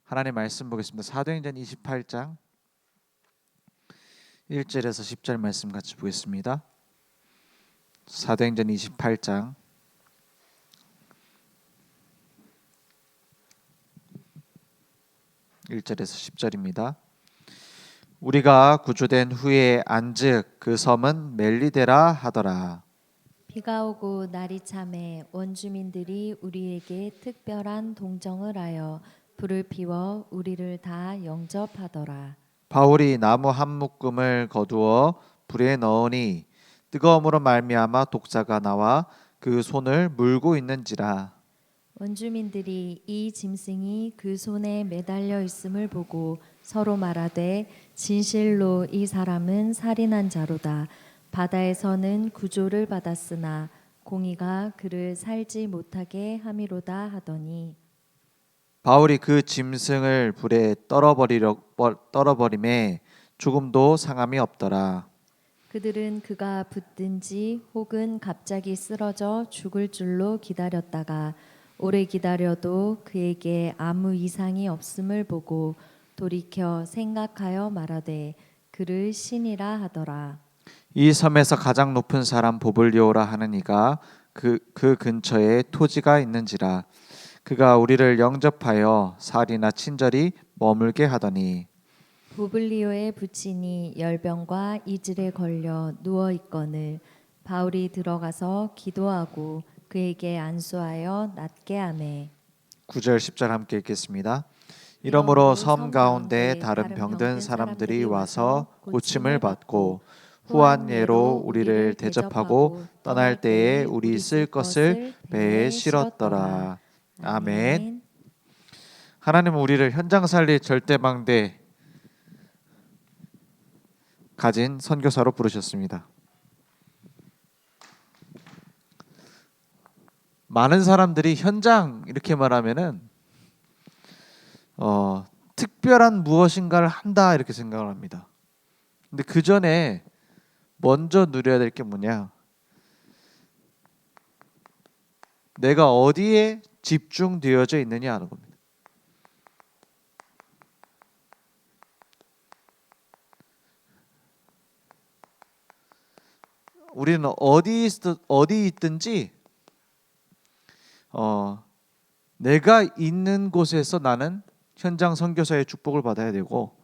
하나님 말씀 보겠습니다. 사도행전 28장 1절에서 10절 말씀 같이 보겠습니다. 사도행전 28장 1절에서 10절입니다. 우리가 구조된 후에 안즉 그 섬은 멜리데라 하더라. 비가 오고 날이 참해 원주민들이 우리에게 특별한 동정을 하여 불을 피워 우리를 다 영접하더라. 바울이 나무 한 묶음을 거두어 불에 넣으니 뜨거움으로 말미암아 독사가 나와 그 손을 물고 있는지라. 원주민들이 이 짐승이 그 손에 매달려 있음을 보고 서로 말하되 진실로 이 사람은 살인한 자로다. 바다에서는 구조를 받았으나 공의가 그를 살지 못하게 함이로다 하더니 바울이 그 짐승을 불에 떨어버림에 조금도 상함이 없더라. 그들은 그가 붙든지 혹은 갑자기 쓰러져 죽을 줄로 기다렸다가 오래 기다려도 그에게 아무 이상이 없음을 보고 돌이켜 생각하여 말하되 그를 신이라 하더라. 이 섬에서 가장 높은 사람 보블리오라 하는 이가 그 근처에 토지가 있는지라. 그가 우리를 영접하여 살이나 친절히 머물게 하더니 부블리오의 부친이 열병과 이질에 걸려 누워 있거늘 바울이 들어가서 기도하고 그에게 안수하여 낫게 하매 9절 10절 함께 읽겠습니다. 이러므로 섬 가운데 다른 병든 사람들이 와서 고침을 받고 후한 예로 우리를 대접하고 떠날 때에 우리 쓸 것을 배에 실었더라. 아멘. 하나님은 우리를 현장 살릴 절대망대 가진 선교사로 부르셨습니다. 많은 사람들이 현장 이렇게 말하면은 특별한 무엇인가를 한다 이렇게 생각을 합니다. 근데 그 전에 먼저 누려야 될 게 뭐냐? 내가 어디에 집중되어져 있느냐 하는 겁니다. 우리는 어디 있든지 내가 있는 곳에서 나는 현장 선교사의 축복을 받아야 되고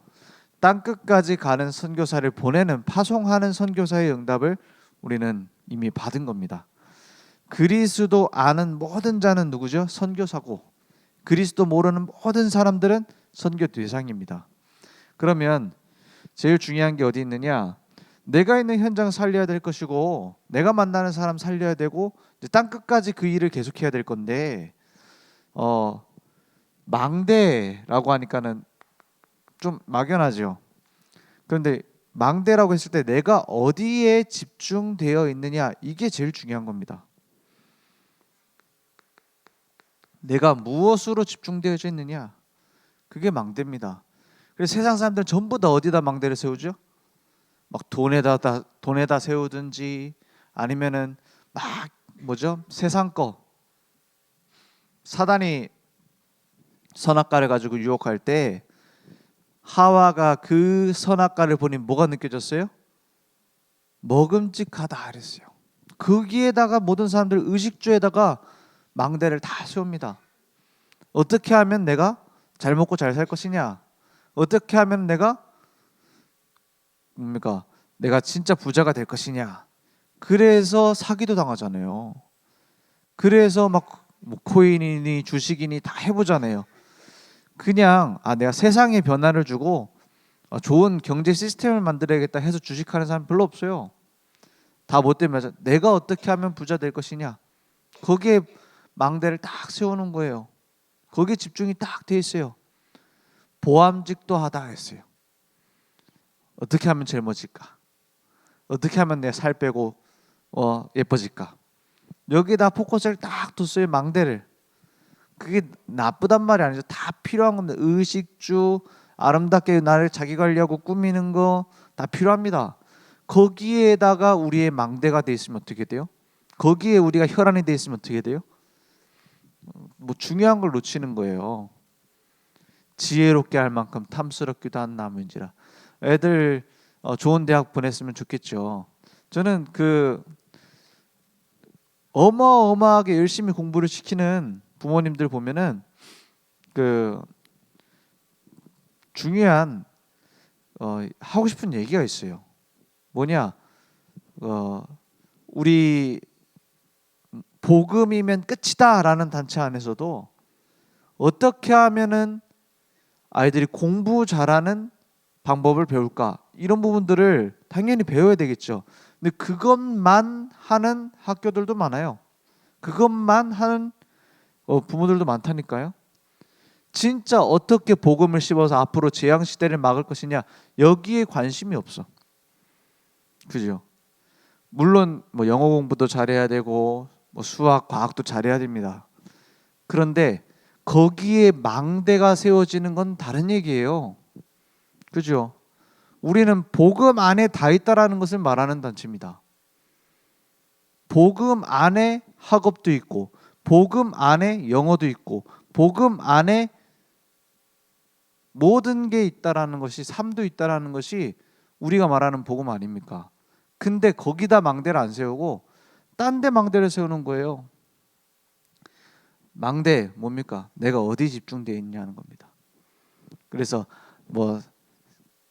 땅 끝까지 가는 선교사를 보내는 파송하는 선교사의 응답을 우리는 이미 받은 겁니다. 그리스도 아는 모든 자는 누구죠? 선교사고 그리스도 모르는 모든 사람들은 선교 대상입니다. 그러면 제일 중요한 게 어디 있느냐? 내가 있는 현장 살려야 될 것이고 내가 만나는 사람 살려야 되고 이제 땅 끝까지 그 일을 계속해야 될 건데 망대라고 하니까는 좀 막연하죠. 그런데 망대라고 했을 때 내가 어디에 집중되어 있느냐 이게 제일 중요한 겁니다. 내가 무엇으로 집중되어져 있느냐 그게 망대입니다. 그래서 세상 사람들은 전부 다 어디다 망대를 세우죠? 막 돈에다 세우든지 아니면은 막 뭐죠? 세상 거 사단이 선악과를 가지고 유혹할 때 하와가 그 선악과를 보니 뭐가 느껴졌어요? 먹음직하다 그랬어요. 거기에다가 모든 사람들 의식주에다가 망대를 다 세웁니다. 어떻게 하면 내가 잘 먹고 잘 살 것이냐? 어떻게 하면 내가 뭡니까? 내가 진짜 부자가 될 것이냐? 그래서 사기도 당하잖아요. 그래서 뭐 코인이니 주식이니 다 해보잖아요. 그냥 내가 세상에 변화를 주고 좋은 경제 시스템을 만들어야겠다 해서 주식하는 사람 별로 없어요. 다 뭐 때문에 내가 어떻게 하면 부자 될 것이냐 거기에 망대를 딱 세우는 거예요. 거기에 집중이 딱 돼 있어요. 보암직도 하다 했어요. 어떻게 하면 젊어질까? 어떻게 하면 내 살 빼고 예뻐질까? 여기다 포커스를 딱 뒀어요. 망대를. 그게 나쁘단 말이 아니죠. 다 필요한 겁니다. 의식주, 아름답게 나를 자기 관리하고 꾸미는 거 다 필요합니다. 거기에다가 우리의 망대가 돼 있으면 어떻게 돼요? 거기에 우리가 혈안이 돼 있으면 어떻게 돼요? 뭐 중요한 걸 놓치는 거예요. 지혜롭게 할 만큼 탐스럽기도 한 나무인지라. 애들 좋은 대학 보냈으면 좋겠죠. 저는 그 어마어마하게 열심히 공부를 시키는 부모님들 보면은 그 중요한 하고 싶은 얘기가 있어요. 뭐냐? 우리 복음이면 끝이다라는 단체 안에서도 어떻게 하면은 아이들이 공부 잘하는 방법을 배울까? 이런 부분들을 당연히 배워야 되겠죠. 근데 그것만 하는 학교들도 많아요. 그것만 하는 부모들도 많다니까요. 진짜 어떻게 복음을 씹어서 앞으로 재앙 시대를 막을 것이냐, 여기에 관심이 없어. 그죠? 물론 뭐 영어 공부도 잘해야 되고 뭐 수학, 과학도 잘해야 됩니다. 그런데 거기에 망대가 세워지는 건 다른 얘기예요. 그죠? 우리는 복음 안에 다 있다라는 것을 말하는 단체입니다. 복음 안에 학업도 있고, 복음 안에 영어도 있고, 복음 안에 모든 게 있다라는 것이, 삶도 있다라는 것이 우리가 말하는 복음 아닙니까? 근데 거기다 망대를 안 세우고 딴 데 망대를 세우는 거예요. 망대 뭡니까? 내가 어디 집중되어 있냐는 겁니다. 그래서 뭐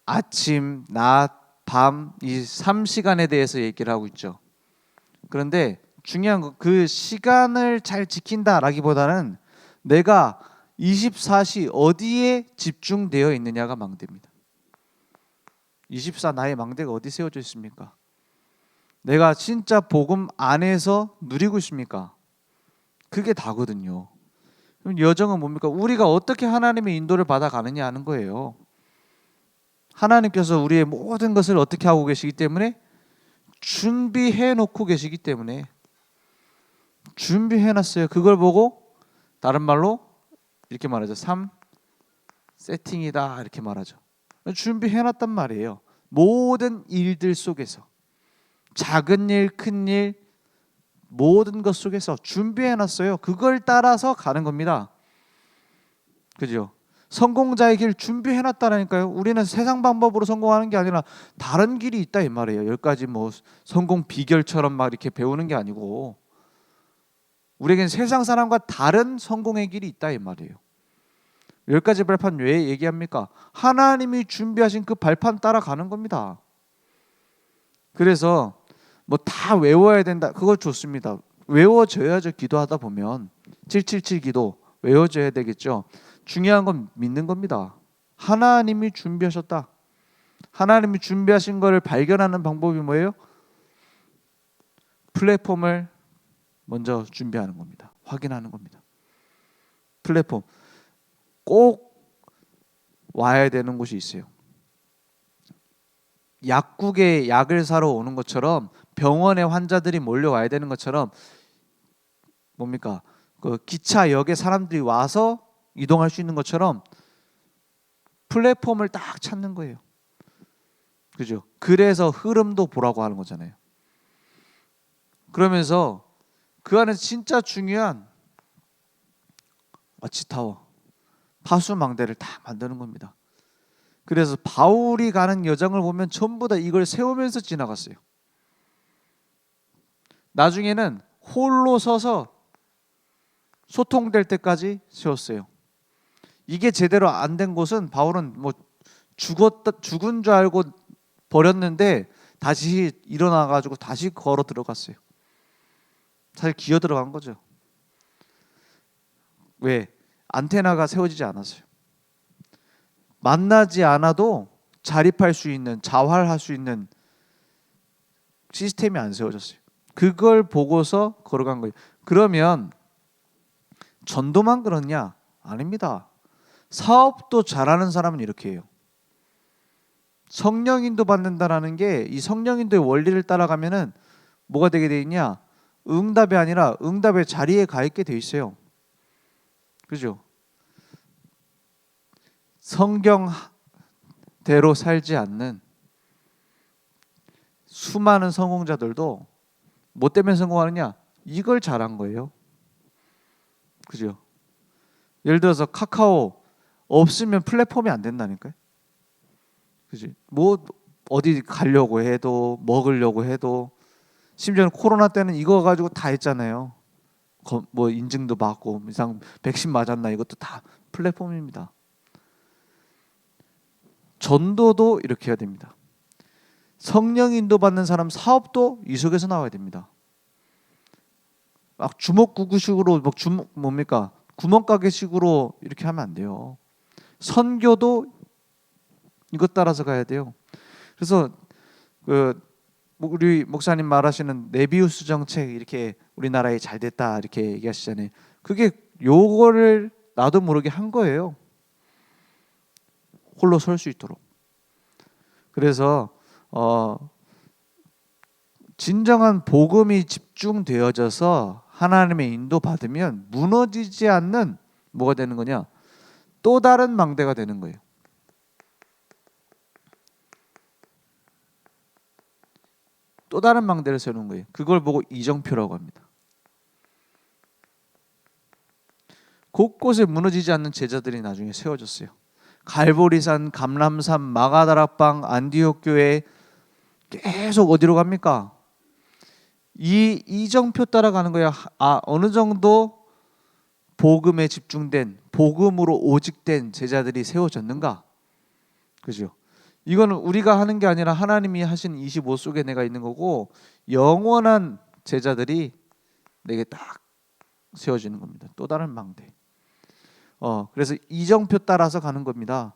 아침, 낮, 밤 이 3시간에 대해서 얘기를 하고 있죠. 그런데 중요한 건 그 시간을 잘 지킨다라기보다는 내가 24시 어디에 집중되어 있느냐가 망대입니다. 24 나의 망대가 어디 세워져 있습니까? 내가 진짜 복음 안에서 누리고 있습니까? 그게 다거든요. 그럼 여정은 뭡니까? 우리가 어떻게 하나님의 인도를 받아가느냐 하는 거예요. 하나님께서 우리의 모든 것을 어떻게 하고 계시기 때문에 준비해 놓고 계시기 때문에 준비해 놨어요. 그걸 보고 다른 말로 이렇게 말하죠. 3 세팅이다 이렇게 말하죠. 준비해 놨단 말이에요. 모든 일들 속에서 작은 일, 큰 일, 모든 것 속에서 준비해 놨어요. 그걸 따라서 가는 겁니다. 그죠? 성공자의 길 준비해 놨다라니까요. 우리는 세상 방법으로 성공하는 게 아니라 다른 길이 있다 이 말이에요. 10가지 뭐 성공 비결처럼 막 이렇게 배우는 게 아니고 우리에겐 세상 사람과 다른 성공의 길이 있다 이 말이에요. 10가지 발판 왜 얘기합니까? 하나님이 준비하신 그 발판 따라가는 겁니다. 그래서 뭐 다 외워야 된다. 그거 좋습니다. 외워져야죠. 기도하다 보면 777 기도 외워져야 되겠죠. 중요한 건 믿는 겁니다. 하나님이 준비하셨다. 하나님이 준비하신 것을 발견하는 방법이 뭐예요? 플랫폼을 먼저 준비하는 겁니다. 확인하는 겁니다. 플랫폼 꼭 와야 되는 곳이 있어요. 약국에 약을 사러 오는 것처럼 병원에 환자들이 몰려와야 되는 것처럼 뭡니까? 그 기차역에 사람들이 와서 이동할 수 있는 것처럼 플랫폼을 딱 찾는 거예요. 그죠? 그래서 흐름도 보라고 하는 거잖아요. 그러면서 그 안에서 진짜 중요한 와치타워, 파수망대를 다 만드는 겁니다. 그래서 바울이 가는 여정을 보면 전부 다 이걸 세우면서 지나갔어요. 나중에는 홀로 서서 소통될 때까지 세웠어요. 이게 제대로 안 된 곳은 바울은 뭐 죽은 줄 알고 버렸는데 다시 일어나 가지고 다시 걸어 들어갔어요. 사실 기어 들어간 거죠. 왜? 안테나가 세워지지 않았어요. 만나지 않아도 자립할 수 있는, 자활할 수 있는 시스템이 안 세워졌어요. 그걸 보고서 걸어간 거예요. 그러면 전도만 그렇냐? 아닙니다. 사업도 잘하는 사람은 이렇게 해요. 성령인도 받는다라는 게 이 성령인도의 원리를 따라가면은 뭐가 되게 돼 있냐? 응답이 아니라 응답의 자리에 가 있게 돼 있어요. 그죠? 성경대로 살지 않는 수많은 성공자들도 뭐 때문에 성공하느냐? 이걸 잘한 거예요. 그죠? 예를 들어서 카카오 없으면 플랫폼이 안 된다니까요. 그지? 뭐 어디 가려고 해도 먹으려고 해도 심지어는 코로나 때는 이거 가지고 다 했잖아요. 뭐 인증도 받고 이상 백신 맞았나 이것도 다 플랫폼입니다. 전도도 이렇게 해야 됩니다. 성령 인도 받는 사람 사업도 이 속에서 나와야 됩니다. 막 주먹구구식으로 막 뭡니까? 구멍가게식으로 이렇게 하면 안 돼요. 선교도 이것 따라서 가야 돼요. 그래서 우리 목사님 말하시는 네비우스 정책 이렇게 우리나라에 잘 됐다 이렇게 얘기하시잖아요. 그게 요거를 나도 모르게 한 거예요. 홀로 설 수 있도록. 그래서 진정한 복음이 집중되어져서 하나님의 인도 받으면 무너지지 않는 뭐가 되는 거냐? 또 다른 망대가 되는 거예요. 또 다른 망대를 세우는 거예요. 그걸 보고 이정표라고 합니다. 곳곳에 무너지지 않는 제자들이 나중에 세워졌어요. 갈보리산, 감람산, 마가다락방, 안디옥 교회 계속 어디로 갑니까? 이 이정표 따라가는 거야. 어느 정도 복음에 집중된 복음으로 오직된 제자들이 세워졌는가? 그죠? 이거는 우리가 하는 게 아니라 하나님이 하신 25 속에 내가 있는 거고 영원한 제자들이 내게 딱 세워지는 겁니다. 또 다른 망대. 그래서 이정표 따라서 가는 겁니다.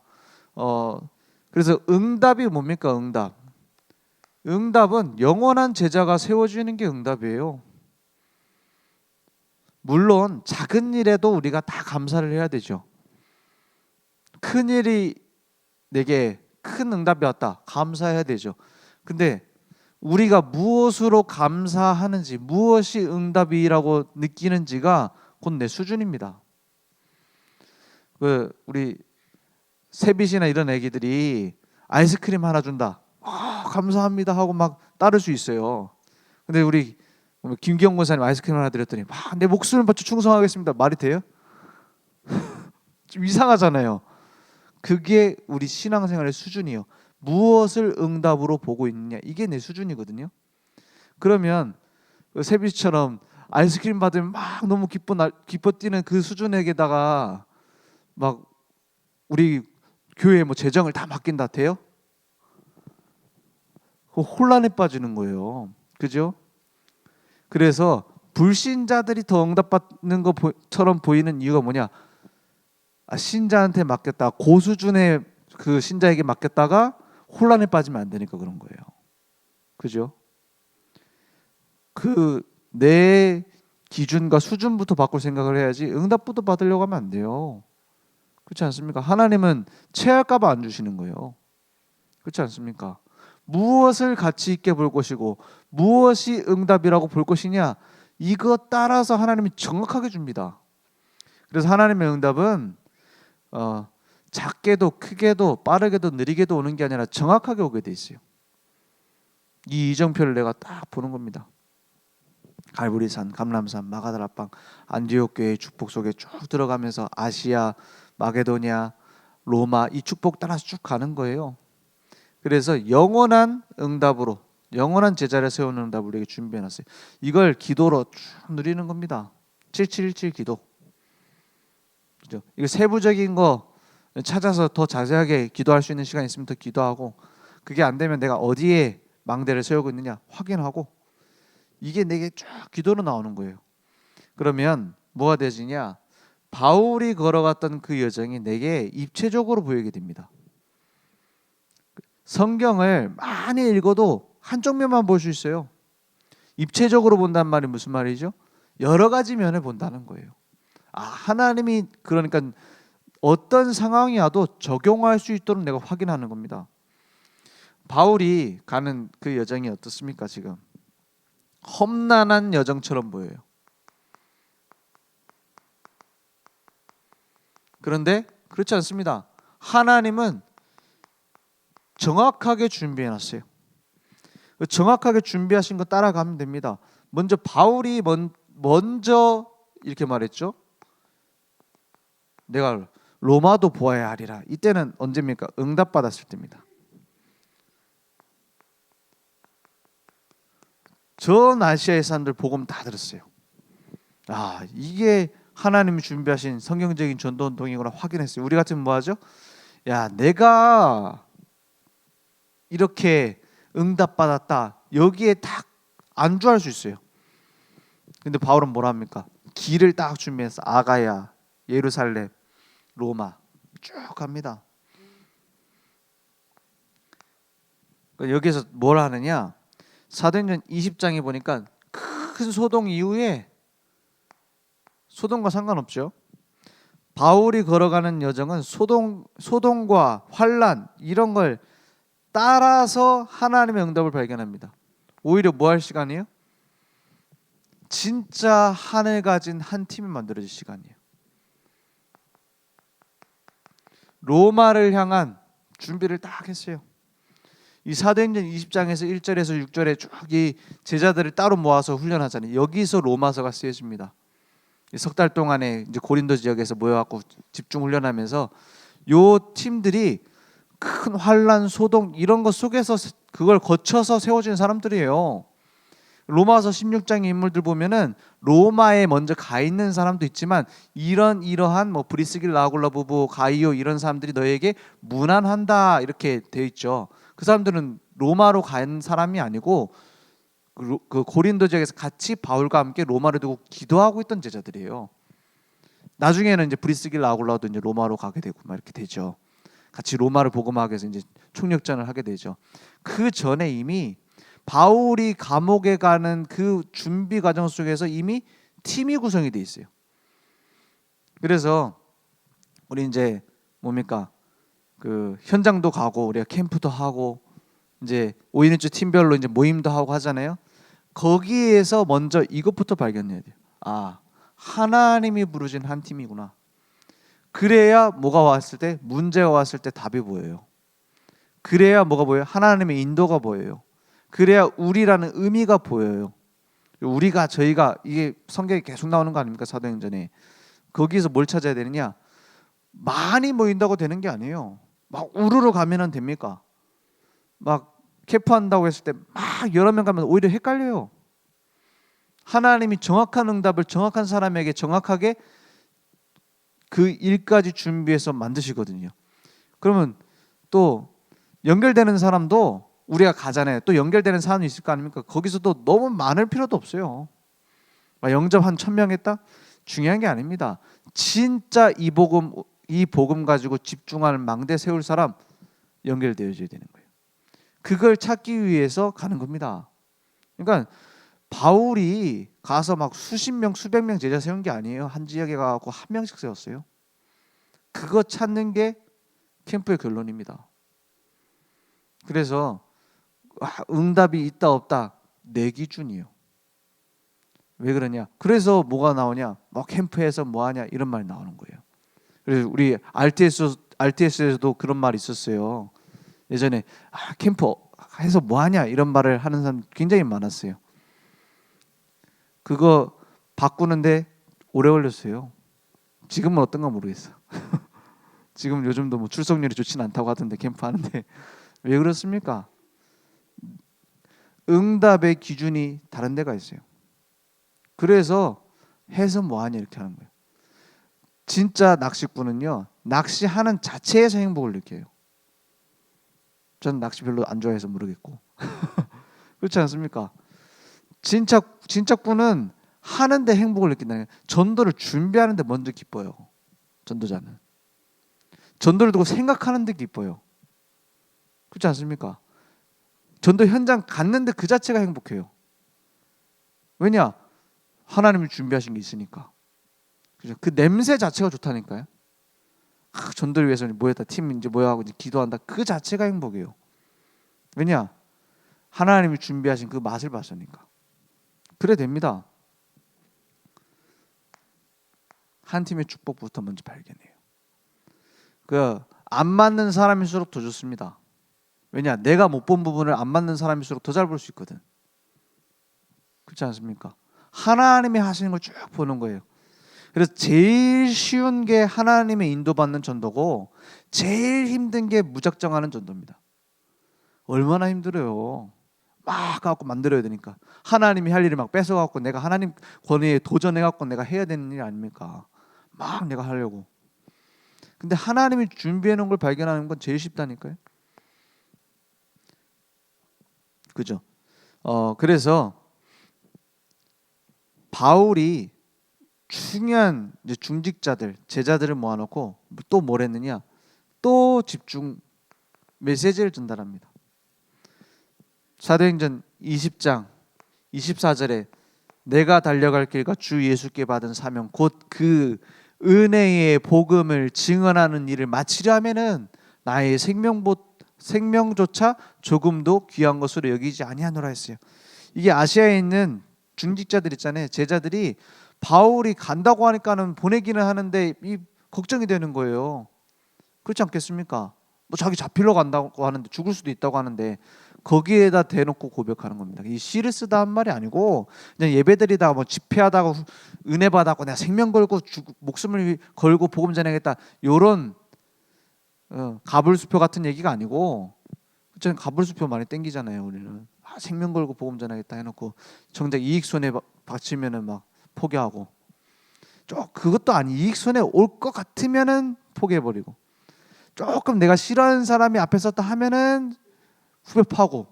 그래서 응답이 뭡니까? 응답은 영원한 제자가 세워지는 게 응답이에요. 물론 작은 일에도 우리가 다 감사를 해야 되죠. 큰 일이 내게 큰 응답이 왔다. 감사해야 되죠. 근데 우리가 무엇으로 감사하는지, 무엇이 응답이라고 느끼는지가 곧 내 수준입니다. 우리 세빛이나 이런 애기들이 아이스크림 하나 준다. 감사합니다 하고 막 따를 수 있어요. 근데 우리 김기영 권사님 아이스크림 하나 드렸더니 내 목숨을 바쳐 충성하겠습니다. 말이 돼요? 좀 이상하잖아요. 그게 우리 신앙생활의 수준이에요. 무엇을 응답으로 보고 있느냐, 이게 내 수준이거든요. 그러면 세빛처럼 아이스크림 받으면 막 너무 기뻐 뛰는 그 수준에게다가 막 우리 교회에 뭐 재정을 다 맡긴다 돼요? 혼란에 빠지는 거예요. 그죠? 그래서 불신자들이 더 응답받는 것처럼 보이는 이유가 뭐냐? 신자한테 맡겼다. 고수준의 그 신자에게 맡겼다가 혼란에 빠지면 안 되니까 그런 거예요. 그죠? 내 기준과 수준부터 바꿀 생각을 해야지 응답부터 받으려고 하면 안 돼요. 그렇지 않습니까? 하나님은 체할까 봐 안 주시는 거예요. 그렇지 않습니까? 무엇을 가치 있게 볼 것이고 무엇이 응답이라고 볼 것이냐, 이것 따라서 하나님이 정확하게 줍니다. 그래서 하나님의 응답은 작게도 크게도 빠르게도 느리게도 오는 게 아니라 정확하게 오게 돼 있어요. 이 이정표를 내가 딱 보는 겁니다. 갈보리산, 감람산, 마가다락방, 안디옥 교회의 축복 속에 쭉 들어가면서 아시아, 마게도냐, 로마 이 축복 따라서 쭉 가는 거예요. 그래서 영원한 응답으로, 영원한 제자를 세우는 응답을 우리에게 준비해놨어요. 이걸 기도로 쭉 누리는 겁니다. 7717 기도. 그죠? 이거 세부적인 거 찾아서 더 자세하게 기도할 수 있는 시간 있으면 더 기도하고, 그게 안 되면 내가 어디에 망대를 세우고 있느냐 확인하고, 이게 내게 쭉 기도로 나오는 거예요. 그러면 뭐가 되지냐? 바울이 걸어갔던 그 여정이 내게 입체적으로 보이게 됩니다. 성경을 많이 읽어도 한쪽 면만 볼 수 있어요. 입체적으로 본다는 말이 무슨 말이죠? 여러 가지 면을 본다는 거예요. 하나님이 그러니까 어떤 상황이 와도 적용할 수 있도록 내가 확인하는 겁니다. 바울이 가는 그 여정이 어떻습니까? 지금 험난한 여정처럼 보여요. 그런데 그렇지 않습니다. 하나님은 정확하게 준비해놨어요. 정확하게 준비하신 거 따라가면 됩니다. 먼저 바울이 먼저 이렇게 말했죠. 내가 로마도 보아야 하리라. 이때는 언제입니까? 응답받았을 때입니다. 전 아시아의 사람들 복음 다 들었어요. 아, 이게 하나님이 준비하신 성경적인 전도 운동이구나 확인했어요. 우리 같으면 뭐 하죠? 야, 내가 이렇게 응답받았다. 여기에 딱 안주할 수 있어요. 근데 바울은 뭐라 합니까? 길을 딱 준비해서 아가야, 예루살렘, 로마 쭉 갑니다. 그러니까 여기서 뭘 하느냐? 사도행전 20장에 보니까 큰 소동 이후에 소동과 상관없죠. 바울이 걸어가는 여정은 소동과 환란 이런 걸 따라서 하나님의 응답을 발견합니다. 오히려 뭐 할 시간이에요? 진짜 하늘 가진 한 팀이 만들어질 시간이에요. 로마를 향한 준비를 딱 했어요. 이 사도행전 20장에서 1절에서 6절에 쭉 이 제자들을 따로 모아서 훈련하잖아요. 여기서 로마서가 쓰여집니다. 석 달 동안에 이제 고린도 지역에서 모여갖고 집중 훈련하면서 요 팀들이 큰 환란, 소동 이런 것 속에서 그걸 거쳐서 세워진 사람들이에요. 로마서 16장의 인물들 보면은 로마에 먼저 가 있는 사람도 있지만 이러한 뭐 브리스길라 아굴라 부부, 가이오 이런 사람들이 너에게 문안한다 이렇게 되어 있죠. 그 사람들은 로마로 간 사람이 아니고 그 고린도 지역에서 같이 바울과 함께 로마를 두고 기도하고 있던 제자들이에요. 나중에는 이제 브리스길라 아굴라도 이제 로마로 가게 되고 막 이렇게 되죠. 같이 로마를 복음하기 위해서 이제 총력전을 하게 되죠. 그 전에 이미 바울이 감옥에 가는 그 준비 과정 속에서 이미 팀이 구성이 돼 있어요. 그래서 우리 이제 뭡니까? 그 현장도 가고 우리가 캠프도 하고 이제 5인조 팀별로 이제 모임도 하고 하잖아요. 거기에서 먼저 이것부터 발견해야 돼요. 아, 하나님이 부르신 한 팀이구나. 그래야 뭐가 왔을 때, 문제가 왔을 때 답이 보여요. 그래야 뭐가 보여요? 하나님의 인도가 보여요. 그래야 우리라는 의미가 보여요. 우리가 저희가 이게 성경에 계속 나오는 거 아닙니까? 사도행전에. 거기서 뭘 찾아야 되느냐? 많이 모인다고 되는 게 아니에요. 막 우르르 가면은 됩니까? 막 캠프한다고 했을 때 막 여러 명 가면 오히려 헷갈려요. 하나님이 정확한 응답을 정확한 사람에게 정확하게 그 일까지 준비해서 만드시거든요. 그러면 또 연결되는 사람도 우리가 가잖아요. 또 연결되는 사람이 있을 거 아닙니까? 거기서도 너무 많을 필요도 없어요. 막 영접 한 1000명 했다? 중요한 게 아닙니다. 진짜 이 복음 가지고 집중하는 망대 세울 사람 연결되어져야 되는 거예요. 그걸 찾기 위해서 가는 겁니다. 그러니까 바울이 가서 막 수십 명, 수백 명 제자 세운 게 아니에요. 한 지역에 가고 한 명씩 세웠어요. 그거 찾는 게 캠프의 결론입니다. 그래서 응답이 있다 없다 내 기준이에요. 왜 그러냐? 그래서 뭐가 나오냐? 뭐 캠프에서 뭐 하냐 이런 말이 나오는 거예요. 그래서 우리 RTS에서도 그런 말이 있었어요. 예전에 캠프 해서 뭐 하냐 이런 말을 하는 사람 굉장히 많았어요. 그거 바꾸는데 오래 걸렸어요. 지금은 어떤가 모르겠어. 지금 요즘도 뭐 출석률이 좋지는 않다고 하던데 캠프 하는데 왜 그렇습니까? 응답의 기준이 다른 데가 있어요. 그래서 해서 뭐하냐 이렇게 하는 거예요. 진짜 낚시꾼은요, 낚시하는 자체에서 행복을 느껴요. 저는 낚시 별로 안 좋아해서 모르겠고 그렇지 않습니까? 진짜 꾼은 하는데 행복을 느낀다는 거예요. 전도를 준비하는데 먼저 기뻐요. 전도자는 전도를 두고 생각하는데 기뻐요. 그렇지 않습니까? 전도 현장 갔는데 그 자체가 행복해요. 왜냐? 하나님이 준비하신 게 있으니까. 그죠? 그 냄새 자체가 좋다니까요. 전도를 위해서 모였다, 팀 이제 모여하고 이제 기도한다. 그 자체가 행복이에요. 왜냐? 하나님이 준비하신 그 맛을 봤으니까. 그래 됩니다. 한 팀의 축복부터 먼저 발견해요. 그 안 맞는 사람일수록 더 좋습니다. 왜냐? 내가 못 본 부분을 안 맞는 사람일수록 더 잘 볼 수 있거든. 그렇지 않습니까? 하나님이 하시는 걸 쭉 보는 거예요. 그래서 제일 쉬운 게 하나님의 인도받는 전도고 제일 힘든 게 무작정하는 전도입니다. 얼마나 힘들어요. 막 갖고 만들어야 되니까 하나님이 할 일을 막 뺏어갖고 내가 하나님 권위에 도전해갖고 내가 해야 되는 일 아닙니까? 막 내가 하려고. 근데 하나님이 준비해 놓은 걸 발견하는 건 제일 쉽다니까요. 그죠? 그래서 바울이 중요한 이제 중직자들, 제자들을 모아놓고 또 뭘 했느냐? 또 집중 메시지를 전달합니다. 사도행전 20장 24절에 내가 달려갈 길과 주 예수께 받은 사명 곧 그 은혜의 복음을 증언하는 일을 마치려 하면은 나의 생명조차 조금도 귀한 것으로 여기지 아니하노라 했어요. 이게 아시아에 있는 중직자들 있잖아요. 제자들이 바울이 간다고 하니까는 보내기는 하는데 이 걱정이 되는 거예요. 그렇지 않겠습니까? 뭐 자기 잡히러 간다고 하는데 죽을 수도 있다고 하는데 거기에다 대놓고 고백하는 겁니다. 이 시를 쓰다 한 말이 아니고 그냥 예배드리다가 뭐 집회하다가 은혜 받았고 내가 생명 걸고 목숨을 걸고 복음 전하겠다 요런 가불수표 같은 얘기가 아니고 저는 가불수표 많이 땡기잖아요. 우리는 생명 걸고 복음 전하겠다 해놓고 정작 이익 손해 받치면은 막 포기하고 그것도 아니 이익 손해 올 것 같으면은 포기해버리고 조금 내가 싫어하는 사람이 앞에 섰다 하면은 후벼 파고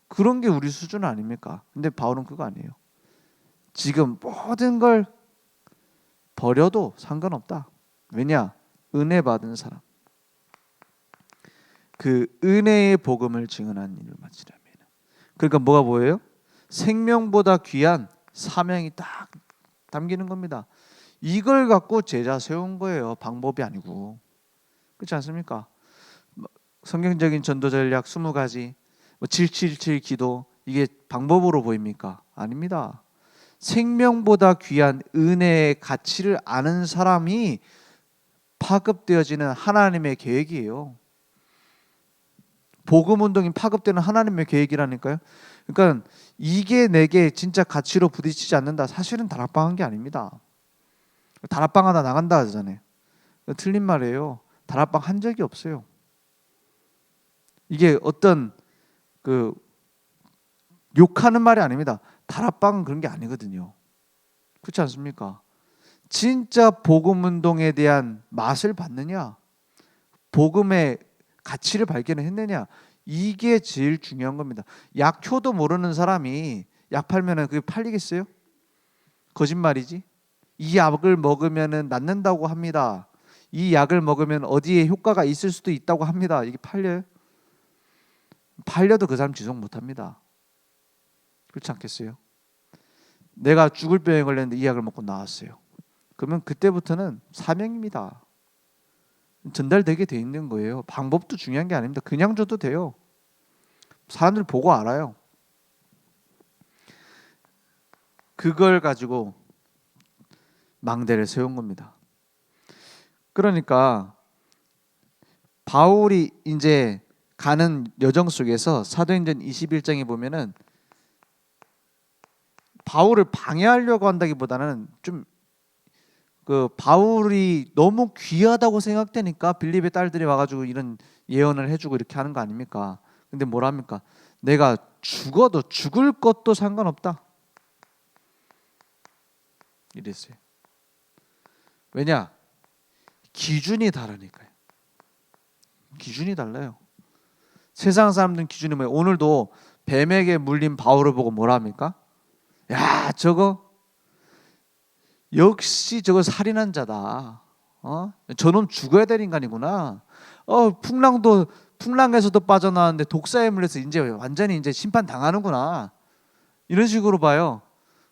그런 게 우리 수준 아닙니까? 근데 바울은 그거 아니에요. 지금 모든 걸 버려도 상관없다. 왜냐? 은혜 받은 사람. 그 은혜의 복음을 증언하는 일을 마치려면. 그러니까 뭐가 보여요? 생명보다 귀한 사명이 딱 담기는 겁니다. 이걸 갖고 제자 세운 거예요. 방법이 아니고. 그렇지 않습니까? 성경적인 전도 전략 20가지, 777 기도 이게 방법으로 보입니까? 아닙니다. 생명보다 귀한 은혜의 가치를 아는 사람이 파급되어지는 하나님의 계획이에요. 복음 운동이 파급되는 하나님의 계획이라니까요. 그러니까 이게 내게 진짜 가치로 부딪히지 않는다. 사실은 다락방한 게 아닙니다. 다락방 하다 나간다 하잖아요. 틀린 말이에요. 다락방 한 적이 없어요. 이게 어떤 그 욕하는 말이 아닙니다. 다락방은 그런 게 아니거든요. 그렇지 않습니까? 진짜 복음 운동에 대한 맛을 봤느냐? 복음의 가치를 발견했느냐? 이게 제일 중요한 겁니다. 약효도 모르는 사람이 약 팔면은 그게 팔리겠어요? 거짓말이지. 이 약을 먹으면은 낫는다고 합니다. 이 약을 먹으면 어디에 효과가 있을 수도 있다고 합니다. 이게 팔려요? 팔려도 그 사람 지속 못합니다. 그렇지 않겠어요? 내가 죽을 병에 걸렸는데 이 약을 먹고 나왔어요. 그러면 그때부터는 사명입니다. 전달되게 돼 있는 거예요. 방법도 중요한 게 아닙니다. 그냥 줘도 돼요. 사람들 보고 알아요. 그걸 가지고 망대를 세운 겁니다. 그러니까 바울이 이제 가는 여정 속에서 사도행전 21장에 보면은 바울을 방해하려고 한다기보다는 좀 그 바울이 너무 귀하다고 생각되니까 빌립의 딸들이 와가지고 이런 예언을 해주고 이렇게 하는 거 아닙니까? 근데 뭐랍니까? 내가 죽어도 죽을 것도 상관없다. 이랬어요. 왜냐? 기준이 다르니까요. 기준이 달라요. 세상 사람들은 기준이 뭐예요? 오늘도 뱀에게 물린 바울을 보고 뭐라 합니까? 야, 저거 역시 저거 살인한 자다. 저놈 죽어야 될 인간이구나. 풍랑에서도 빠져나왔는데 독사에 물려서 이제 완전히 이제 심판 당하는구나. 이런 식으로 봐요.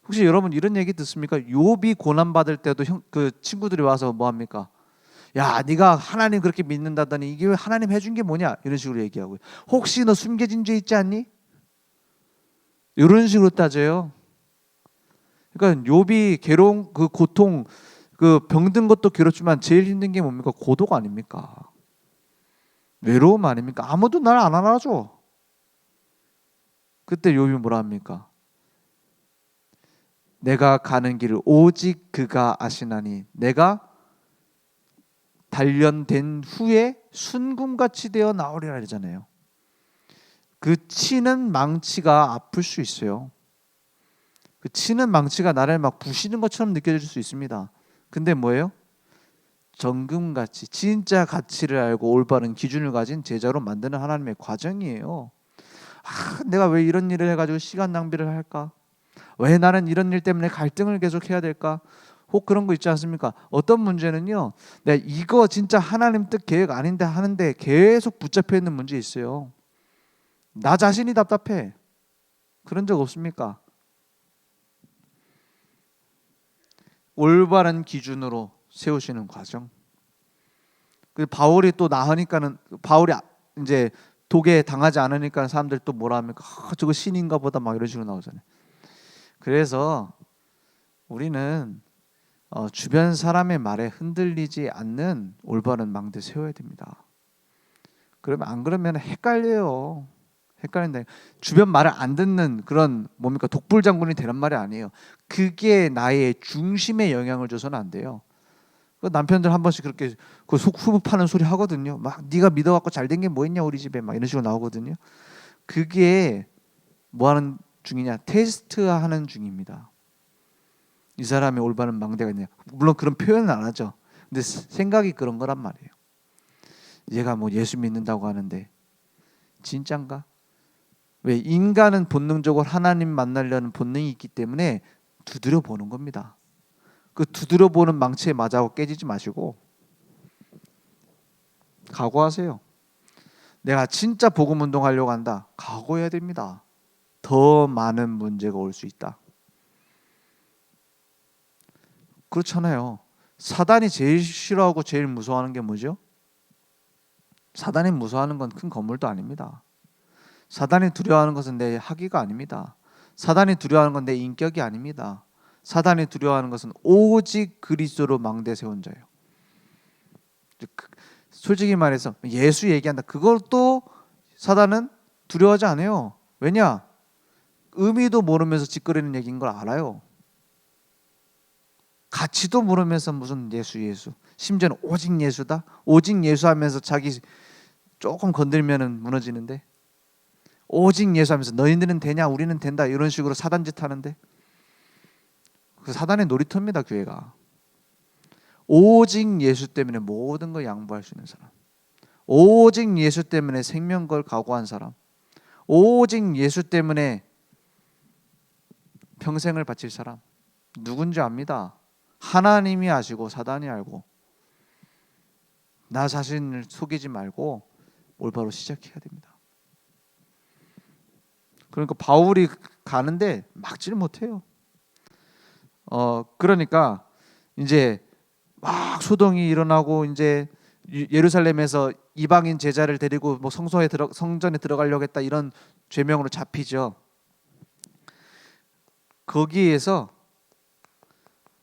혹시 여러분 이런 얘기 듣습니까? 욥이 고난 받을 때도 그 친구들이 와서 뭐 합니까? 야, 네가 하나님 그렇게 믿는다더니 이게 왜 하나님 해준 게 뭐냐? 이런 식으로 얘기하고요. 혹시 너 숨겨진 죄 있지 않니? 이런 식으로 따져요. 그러니까 욥이 괴로운 그 고통, 그 병든 것도 괴롭지만 제일 힘든 게 뭡니까? 고독 아닙니까? 외로움 아닙니까? 아무도 날 안 알아줘. 그때 욥이 뭐라 합니까? 내가 가는 길을 오직 그가 아시나니 내가 단련된 후에 순금같이 되어 나오리라 하잖아요. 그 치는 망치가 아플 수 있어요. 그 치는 망치가 나를 막 부시는 것처럼 느껴질 수 있습니다. 근데 뭐예요? 정금같이 진짜 가치를 알고 올바른 기준을 가진 제자로 만드는 하나님의 과정이에요. 내가 왜 이런 일을 해가지고 시간 낭비를 할까? 왜 나는 이런 일 때문에 갈등을 계속 해야 될까? 혹 그런 거 있지 않습니까? 어떤 문제는요, 내가 이거 진짜 하나님 뜻 계획 아닌데 하는데 계속 붙잡혀 있는 문제 있어요. 나 자신이 답답해. 그런 적 없습니까? 올바른 기준으로 세우시는 과정. 그 바울이 또 나으니까는 바울이 이제 독에 당하지 않으니까 사람들이 또 뭐라 합니까? 저거 신인가 보다 막 이런 식으로 나오잖아요. 그래서 우리는 주변 사람의 말에 흔들리지 않는 올바른 망대 세워야 됩니다. 그러면 안 그러면 헷갈려요. 헷갈린다. 주변 말을 안 듣는 그런 뭡니까 독불장군이 되란 말이 아니에요. 그게 나의 중심에 영향을 줘서는 안 돼요. 남편들 한 번씩 그렇게 그 속 후부 파는 소리 하거든요. 막 네가 믿어갖고 잘된 게 뭐 있냐 우리 집에 막 이런 식으로 나오거든요. 그게 뭐 하는 중이냐? 테스트하는 중입니다. 이 사람의 올바른 망대가 있냐? 물론 그런 표현은 안 하죠. 근데 생각이 그런 거란 말이에요. 얘가 뭐 예수 믿는다고 하는데 진짠가? 왜 인간은 본능적으로 하나님 만나려는 본능이 있기 때문에 두드려 보는 겁니다. 그 두드려 보는 망치에 맞아고 깨지지 마시고 각오하세요. 내가 진짜 복음 운동하려고 한다. 각오해야 됩니다. 더 많은 문제가 올 수 있다. 그렇잖아요. 사단이 제일 싫어하고 제일 무서워하는 게 뭐죠? 사단이 무서워하는 건 큰 건물도 아닙니다. 사단이 두려워하는 것은 내 학위가 아닙니다. 사단이 두려워하는 건 내 인격이 아닙니다. 사단이 두려워하는 것은 오직 그리스도로 망대 세운 자예요. 솔직히 말해서 예수 얘기한다. 그것도 사단은 두려워하지 않아요. 왜냐? 의미도 모르면서 짓거리는 얘기인 걸 알아요. 가치도 모르면서 무슨 예수 심지어는 오직 예수다. 오직 예수하면서 자기 조금 건들면은 무너지는데 오직 예수하면서 너희들은 되냐 우리는 된다 이런 식으로 사단짓 하는데 그 사단의 놀이터입니다. 교회가 오직 예수 때문에 모든 걸 양보할 수 있는 사람, 오직 예수 때문에 생명 걸 각오한 사람, 오직 예수 때문에 평생을 바칠 사람 누군지 압니다. 하나님이 아시고 사단이 알고 나 자신을 속이지 말고 올바로 시작해야 됩니다. 그러니까 바울이 가는데 막지를 못해요. 그러니까 이제 막 소동이 일어나고 이제 예루살렘에서 이방인 제자를 데리고 뭐 성전에 들어가려고 했다 이런 죄명으로 잡히죠. 거기에서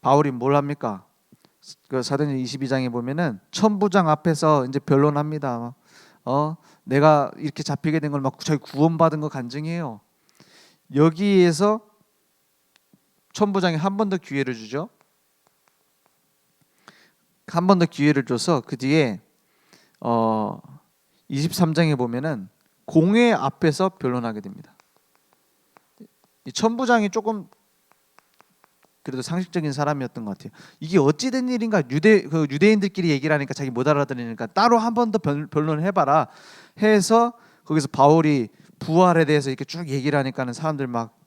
바울이 뭘 합니까? 그 사도행전 22장에 보면은 천부장 앞에서 이제 변론합니다. 내가 이렇게 잡히게 된 걸 막 자기 구원받은 거 간증해요. 여기에서 천부장이 한 번 더 기회를 주죠. 한 번 더 기회를 줘서 그 뒤에 23장에 보면은 공회 앞에서 변론하게 됩니다. 이 천부장이 조금 그래도 상식적인 사람이었던 것 같아요. 이게 어찌 된 일인가? 유대인들끼리 얘기를 하니까 자기 못 알아들으니까 따로 한 번 더 변론을 해봐라 해서 거기서 바울이 부활에 대해서 이렇게 쭉 얘기를 하니까는 사람들 막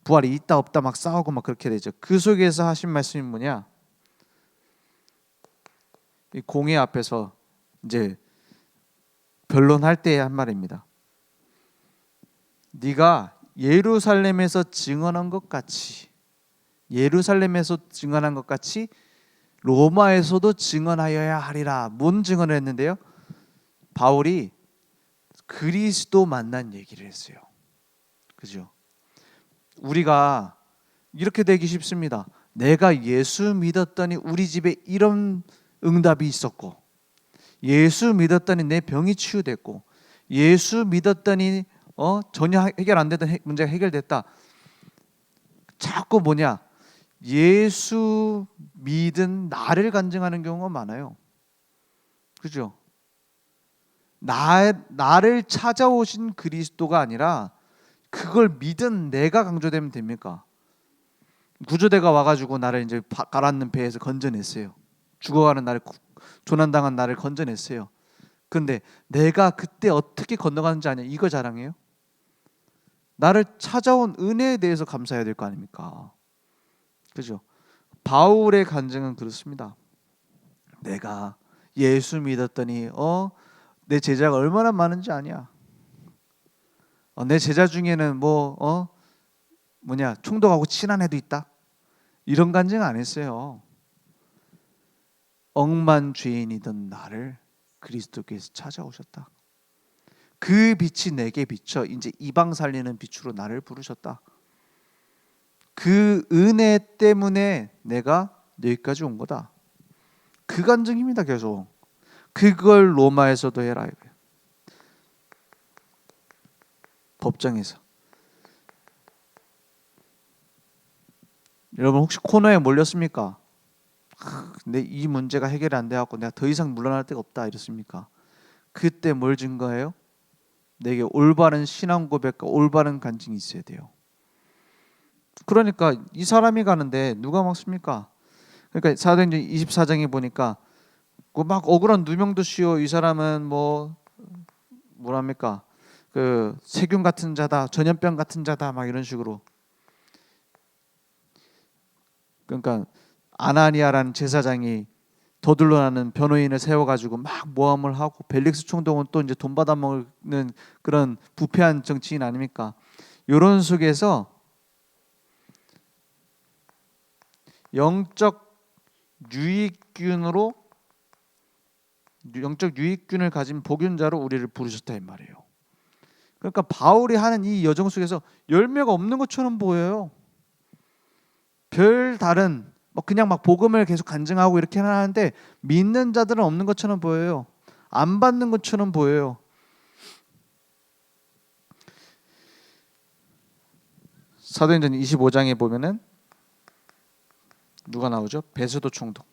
부활이 있다 없다 막 싸우고 막 그렇게 되죠. 그 속에서 하신 말씀이 뭐냐? 이 공회 앞에서 이제 변론할 때 한 말입니다. 네가 예루살렘에서 증언한 것 같이 로마에서도 증언하여야 하리라. 뭔 증언을 했는데요? 바울이 그리스도 만난 얘기를 했어요. 그죠? 우리가 이렇게 되기 쉽습니다. 내가 예수 믿었더니 우리 집에 이런 응답이 있었고, 예수 믿었더니 내 병이 치유됐고, 예수 믿었더니 전혀 해결 안 되던 문제가 해결됐다. 자꾸 뭐냐? 예수 믿은 나를 간증하는 경우가 많아요. 그죠? 나를 찾아오신 그리스도가 아니라 그걸 믿은 내가 강조되면 됩니까? 구조대가 와가지고 나를 이제 가라앉는 배에서 건져냈어요. 죽어가는 나를, 조난당한 나를 건져냈어요. 근데 내가 그때 어떻게 건너가는지 아냐, 이거 자랑해요? 나를 찾아온 은혜에 대해서 감사해야 될 거 아닙니까? 그죠? 바울의 간증은 그렇습니다. 내가 예수 믿었더니 내 제자가 얼마나 많은지 아냐? 내 제자 중에는 총독하고 친한 애도 있다. 이런 간증 안 했어요. 억만 죄인이던 나를 그리스도께서 찾아오셨다. 그 빛이 내게 비쳐 이제 이방 살리는 빛으로 나를 부르셨다. 그 은혜 때문에 내가 여기까지 온 거다. 그 간증입니다. 계속 그걸 로마에서도 해라. 법정에서. 여러분 혹시 코너에 몰렸습니까? 근데 이 문제가 해결이 안 돼갖고 내가 더 이상 물러날 데가 없다 이랬습니까? 그때 뭘 증거해요? 내게 올바른 신앙 고백과 올바른 간증이 있어야 돼요. 그러니까 이 사람이 가는데 누가 막습니까? 그러니까 사도행전 24장에 보니까 막 억울한 누명도 씌워. 이 사람은 뭐랍니까? 그 세균 같은 자다, 전염병 같은 자다, 막 이런 식으로. 그러니까 아나니아라는 제사장이 더들러나는 변호인을 세워가지고 막 모함을 하고, 벨릭스 총독은 또 이제 돈 받아먹는 그런 부패한 정치인 아닙니까? 이런 속에서 영적 유익균을 가진 복균자로 우리를 부르셨다 이 말이에요. 그러니까 바울이 하는 이 여정 속에서 열매가 없는 것처럼 보여요. 별 다른 그냥 막 복음을 계속 간증하고 이렇게 하는데 믿는 자들은 없는 것처럼 보여요. 안 받는 것처럼 보여요. 사도행전 25장에 보면은 누가 나오죠? 베스도 총독.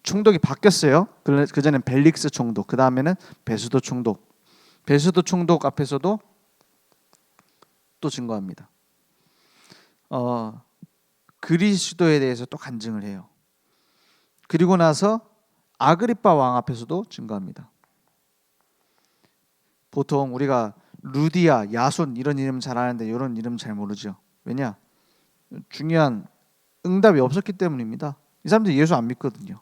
총독이 바뀌었어요. 그 전엔 벨릭스 총독, 그 다음에는 베스도 총독. 베스도 총독 앞에서도 또 증거합니다. 그리스도에 대해서 또 간증을 해요. 그리고 나서 아그리빠 왕 앞에서도 증거합니다. 보통 우리가 루디아, 야손 이런 이름 잘 아는데 이런 이름 잘 모르죠. 왜냐? 중요한 응답이 없었기 때문입니다. 이 사람들이 예수 안 믿거든요.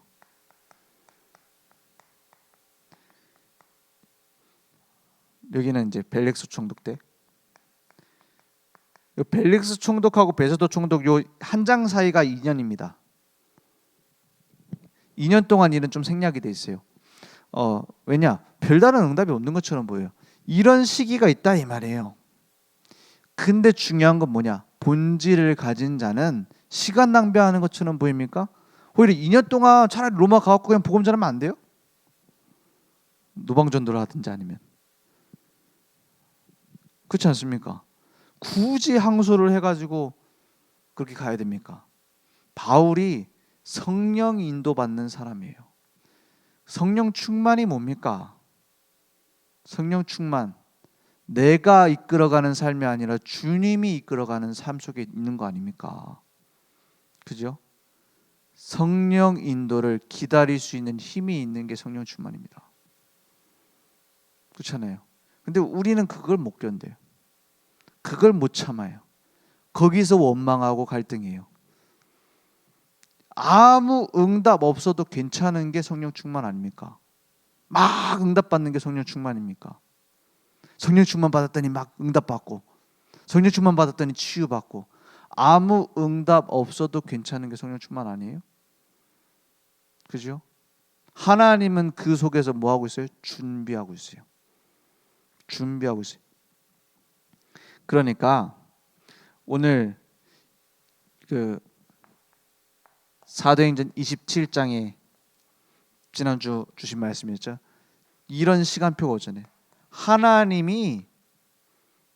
여기는 이제 벨릭스 총독 때, 벨릭스 총독하고 베스도 총독 요 한 장 사이가 2년입니다. 2년 동안 일은 좀 생략이 돼 있어요. 왜냐? 별다른 응답이 없는 것처럼 보여요. 이런 시기가 있다 이 말이에요. 근데 중요한 건 뭐냐? 본질을 가진 자는 시간 낭비하는 것처럼 보입니까? 오히려 2년 동안 차라리 로마 가갖고 그냥 복음 전하면 안 돼요? 노방전도를 하든지 아니면. 그렇지 않습니까? 굳이 항소를 해가지고 그렇게 가야 됩니까? 바울이 성령 인도받는 사람이에요. 성령 충만이 뭡니까? 성령 충만, 내가 이끌어가는 삶이 아니라 주님이 이끌어가는 삶 속에 있는 거 아닙니까? 그죠? 성령 인도를 기다릴 수 있는 힘이 있는 게 성령 충만입니다. 그렇잖아요. 근데 우리는 그걸 못 견뎌요. 그걸 못 참아요. 거기서 원망하고 갈등해요. 아무 응답 없어도 괜찮은 게 성령 충만 아닙니까? 막 응답 받는 게 성령 충만입니까? 성령 충만 받았더니 막 응답 받고, 성령 충만 받았더니 치유 받고, 아무 응답 없어도 괜찮은 게 성령 충만 아니에요? 그죠? 하나님은 그 속에서 뭐 하고 있어요? 준비하고 있어요. 준비하고 있어요. 그러니까 오늘 그 사도행전 27장에 지난주 주신 말씀이었죠. 이런 시간표가 오잖아요. 하나님이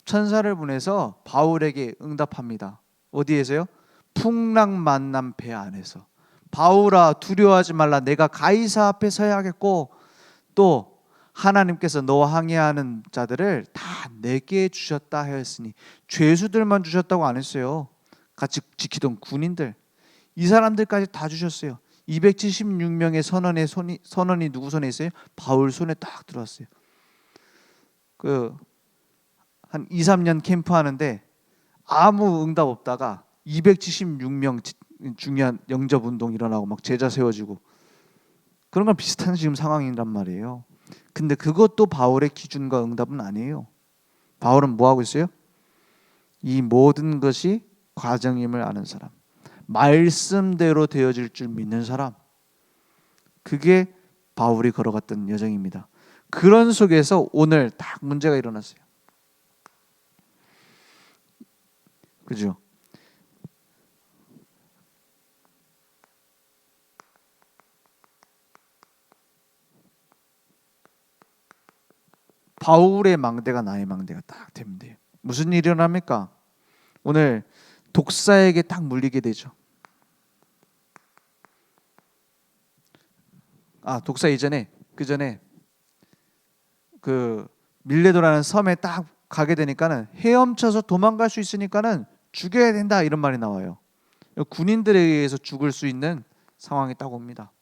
천사를 보내서 바울에게 응답합니다. 어디에서요? 풍랑 만난 배 안에서 바울아 두려워하지 말라 내가 가이사 앞에 서야겠고 또 하나님께서 너와 항해하는 자들을 다 내게 주셨다 하였으니 죄수들만 주셨다고 안 했어요. 같이 지키던 군인들 이 사람들까지 다 주셨어요. 276명의 선원이 누구 손에 있어요? 바울 손에 딱 들어왔어요. 한 2, 3년 캠프 하는데 아무 응답 없다가 276명 중요한 영접 운동 일어나고 막 제자 세워지고 그런 건 비슷한 지금 상황이란 말이에요. 근데 그것도 바울의 기준과 응답은 아니에요. 바울은 뭐 하고 있어요? 이 모든 것이 과정임을 아는 사람, 말씀대로 되어질 줄 믿는 사람, 그게 바울이 걸어갔던 여정입니다. 그런 속에서 오늘 딱 문제가 일어났어요. 그죠? 바울의 망대가 나의 망대가 딱 되면 돼요. 무슨 일이 일어납니까? 오늘 독사에게 딱 물리게 되죠. 독사 이전에 그 전에 그 밀레도라는 섬에 딱 가게 되니까는 헤엄쳐서 도망갈 수 있으니까는 죽여야 된다 이런 말이 나와요. 군인들에 의해서 죽을 수 있는 상황이 딱 옵니다.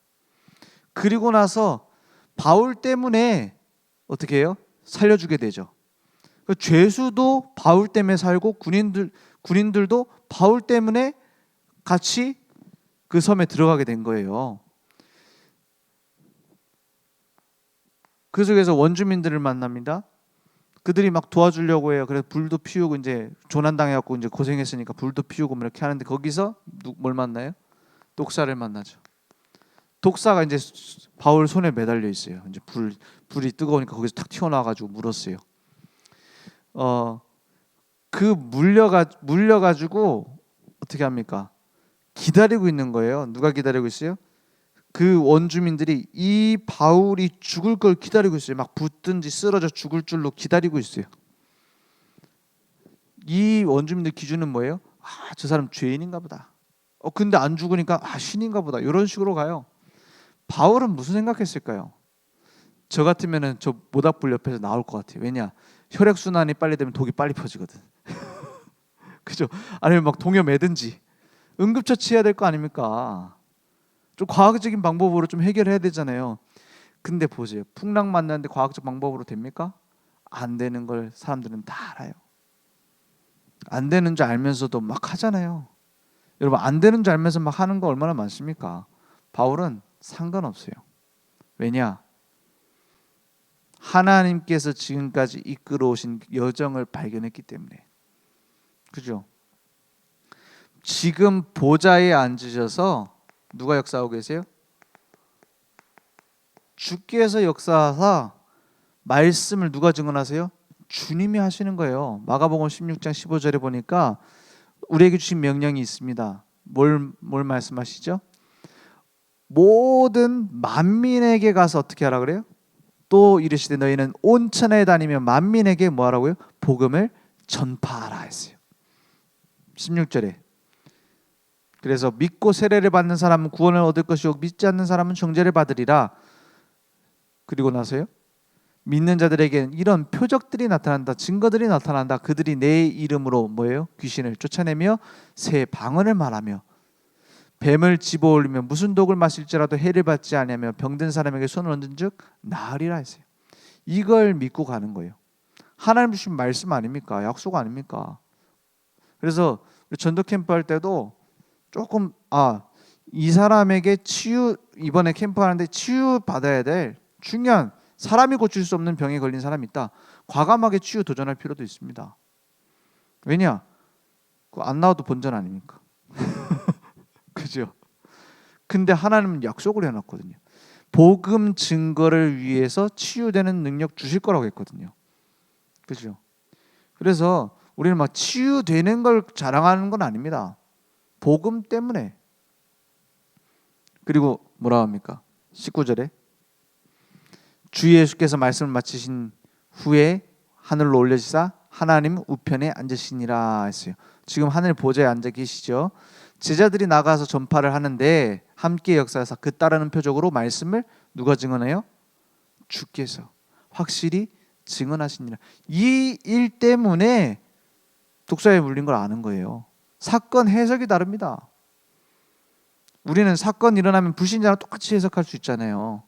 그리고 나서 바울 때문에 어떻게 해요? 살려주게 되죠. 죄수도 바울 때문에 살고 군인들도 바울 때문에 같이 그 섬에 들어가게 된 거예요. 그 속에서 원주민들을 만납니다. 그들이 막 도와주려고 해요. 그래서 불도 피우고 이제 조난당해갖고 이제 고생했으니까 불도 피우고 뭐 이렇게 하는데 거기서 뭘 만나요? 독사를 만나죠. 독사가 이제 바울 손에 매달려 있어요. 이제 불이 뜨거우니까 거기서 탁 튀어나와가지고 물었어요. 그 물려가지고 어떻게 합니까? 기다리고 있는 거예요. 누가 기다리고 있어요? 그 원주민들이 이 바울이 죽을 걸 기다리고 있어요. 막 붙든지 쓰러져 죽을 줄로 기다리고 있어요. 이 원주민들 기준은 뭐예요? 저 사람 죄인인가 보다. 근데 안 죽으니까 신인가 보다. 이런 식으로 가요. 바울은 무슨 생각했을까요? 저 같으면은 저 모닥불 옆에서 나올 것 같아요. 왜냐? 혈액순환이 빨리 되면 독이 빨리 퍼지거든. 그죠? 아니면 막 동요매든지 응급처치해야 될 거 아닙니까? 좀 과학적인 방법으로 좀 해결해야 되잖아요. 근데 보세요. 풍랑 만났는데 과학적 방법으로 됩니까? 안 되는 걸 사람들은 다 알아요. 안 되는 줄 알면서도 막 하잖아요. 여러분 안 되는 줄 알면서 막 하는 거 얼마나 많습니까? 바울은 상관없어요. 왜냐? 하나님께서 지금까지 이끌어 오신 여정을 발견했기 때문에. 그죠? 지금 보좌에 앉으셔서 누가 역사하고 계세요? 주께서 역사하사 말씀을 누가 증언하세요? 주님이 하시는 거예요. 마가복음 16장 15절에 보니까 우리에게 주신 명령이 있습니다. 뭘 말씀하시죠? 모든 만민에게 가서 어떻게 하라 그래요? 또 이르시되 너희는 온 천하에 다니며 만민에게 뭐 하라고요? 복음을 전파하라 했어요. 16절에. 그래서 믿고 세례를 받는 사람은 구원을 얻을 것이요 믿지 않는 사람은 정죄를 받으리라. 그리고 나서요. 믿는 자들에게는 이런 표적들이 나타난다. 증거들이 나타난다. 그들이 내 이름으로 뭐예요? 귀신을 쫓아내며 새 방언을 말하며 뱀을 집어올리며 무슨 독을 마실지라도 해를 받지 아니하며 병든 사람에게 손을 얹은즉 나으리라 했어요. 이걸 믿고 가는 거예요. 하나님 주신 말씀 아닙니까? 약속 아닙니까? 그래서 전도 캠프 할 때도 조금 이 사람에게 이번에 캠프 하는데 치유 받아야 될 중요한 사람이 고칠 수 없는 병에 걸린 사람이 있다. 과감하게 치유 도전할 필요도 있습니다. 왜냐? 안 나와도 본전 아닙니까? 그죠? 근데 하나님은 약속을 해놨거든요. 복음 증거를 위해서 치유되는 능력 주실 거라고 했거든요. 그죠? 그래서 우리는 막 치유되는 걸 자랑하는 건 아닙니다. 복음 때문에. 그리고 뭐라 합니까? 19절에 주 예수께서 말씀을 마치신 후에 하늘로 올려지사 하나님 우편에 앉으시니라 했어요. 지금 하늘 보좌에 앉아 계시죠. 제자들이 나가서 전파를 하는데 함께 역사하사 그 따르는 표적으로 말씀을 누가 증언해요? 주께서 확실히 증언하시니라. 이 일 때문에 독사에 물린 걸 아는 거예요. 사건 해석이 다릅니다. 우리는 사건 일어나면 불신자랑 똑같이 해석할 수 있잖아요.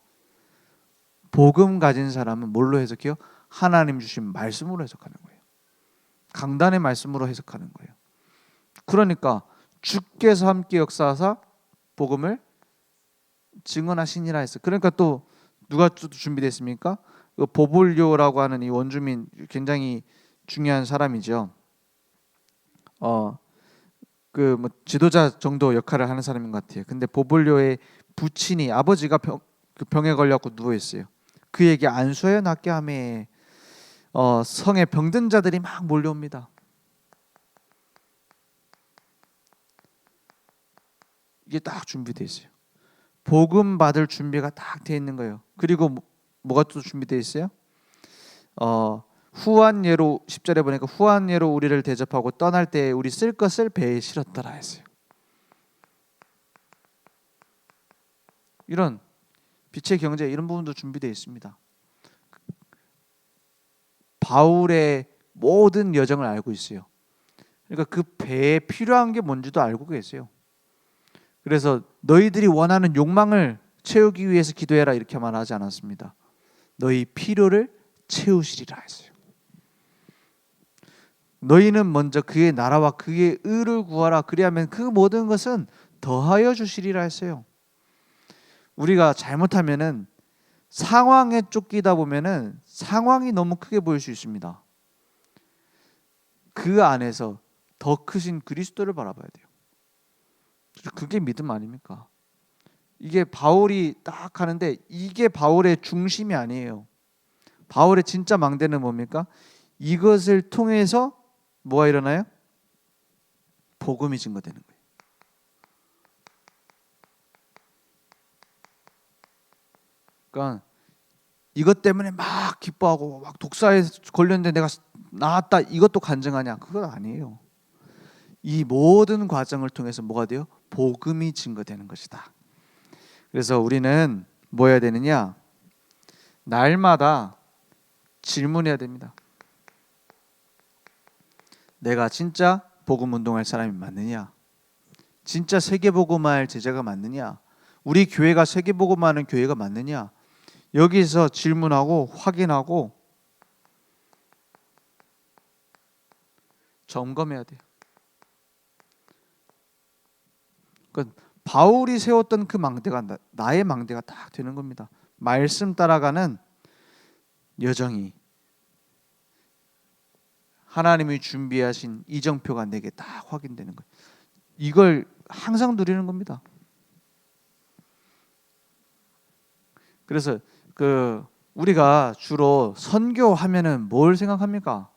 복음 가진 사람은 뭘로 해석해요? 하나님 주신 말씀으로 해석하는 거예요. 강단의 말씀으로 해석하는 거예요. 그러니까 주께서 함께 역사하사 복음을 증언하시니라 했어요. 그러니까 또 누가 준비됐습니까? 보볼료라고 하는 이 원주민 굉장히 중요한 사람이죠. 그 뭐 지도자 정도 역할을 하는 사람인 것 같아요. 근데 보볼료의 부친이 아버지가 병에 걸려갖고 누워 있어요. 그에게 안수하여 낫게 하매 성에 병든 자들이 막 몰려옵니다. 이게 딱 준비되어 있어요. 복음 받을 준비가 딱 되어 있는 거예요. 그리고 뭐가 또 준비되어 있어요? 후한 예로 10절에 보니까 후한 예로 우리를 대접하고 떠날 때 우리 쓸 것을 배에 실었더라 했어요. 이런 빛의 경제 이런 부분도 준비되어 있습니다. 바울의 모든 여정을 알고 있어요. 그러니까 그 배에 필요한 게 뭔지도 알고 계세요. 그래서 너희들이 원하는 욕망을 채우기 위해서 기도해라 이렇게 말하지 않았습니다. 너희 필요를 채우시리라 했어요. 너희는 먼저 그의 나라와 그의 의를 구하라. 그리하면 그 모든 것은 더하여 주시리라 했어요. 우리가 잘못하면은 상황에 쫓기다 보면은 상황이 너무 크게 보일 수 있습니다. 그 안에서 더 크신 그리스도를 바라봐야 돼요. 그게 믿음 아닙니까? 이게 바울이 딱 하는데 이게 바울의 중심이 아니에요. 바울의 진짜 망대는 뭡니까? 이것을 통해서 뭐가 일어나요? 복음이 증거되는 거예요. 그러니까 이것 때문에 막 기뻐하고 막 독사에 걸렸는데 내가 나았다 이것도 간증하냐? 그건 아니에요. 이 모든 과정을 통해서 뭐가 돼요? 복음이 증거되는 것이다. 그래서 우리는 뭐 해야 되느냐? 날마다 질문해야 됩니다. 내가 진짜 복음 운동할 사람이 맞느냐? 진짜 세계복음할 제자가 맞느냐? 우리 교회가 세계복음하는 교회가 맞느냐? 여기서 질문하고 확인하고 점검해야 돼요. 그러니까 바울이 세웠던 그 망대가 나의 망대가 딱 되는 겁니다. 말씀 따라가는 여정이 하나님이 준비하신 이정표가 내게 딱 확인되는 거예요. 이걸 항상 누리는 겁니다. 그래서 우리가 주로 선교하면은 뭘 생각합니까?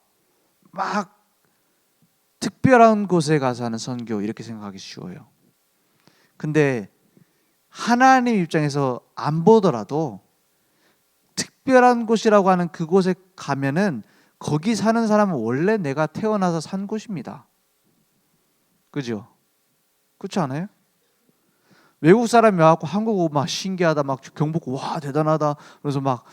막 특별한 곳에 가서 하는 선교 이렇게 생각하기 쉬워요. 근데 하나님 입장에서 안 보더라도 특별한 곳이라고 하는 그곳에 가면은 거기 사는 사람은 원래 내가 태어나서 산 곳입니다. 그죠? 그렇지 않아요? 외국 사람이 와갖고 한국 오고 막 신기하다, 막 경복 와 대단하다. 그래서 막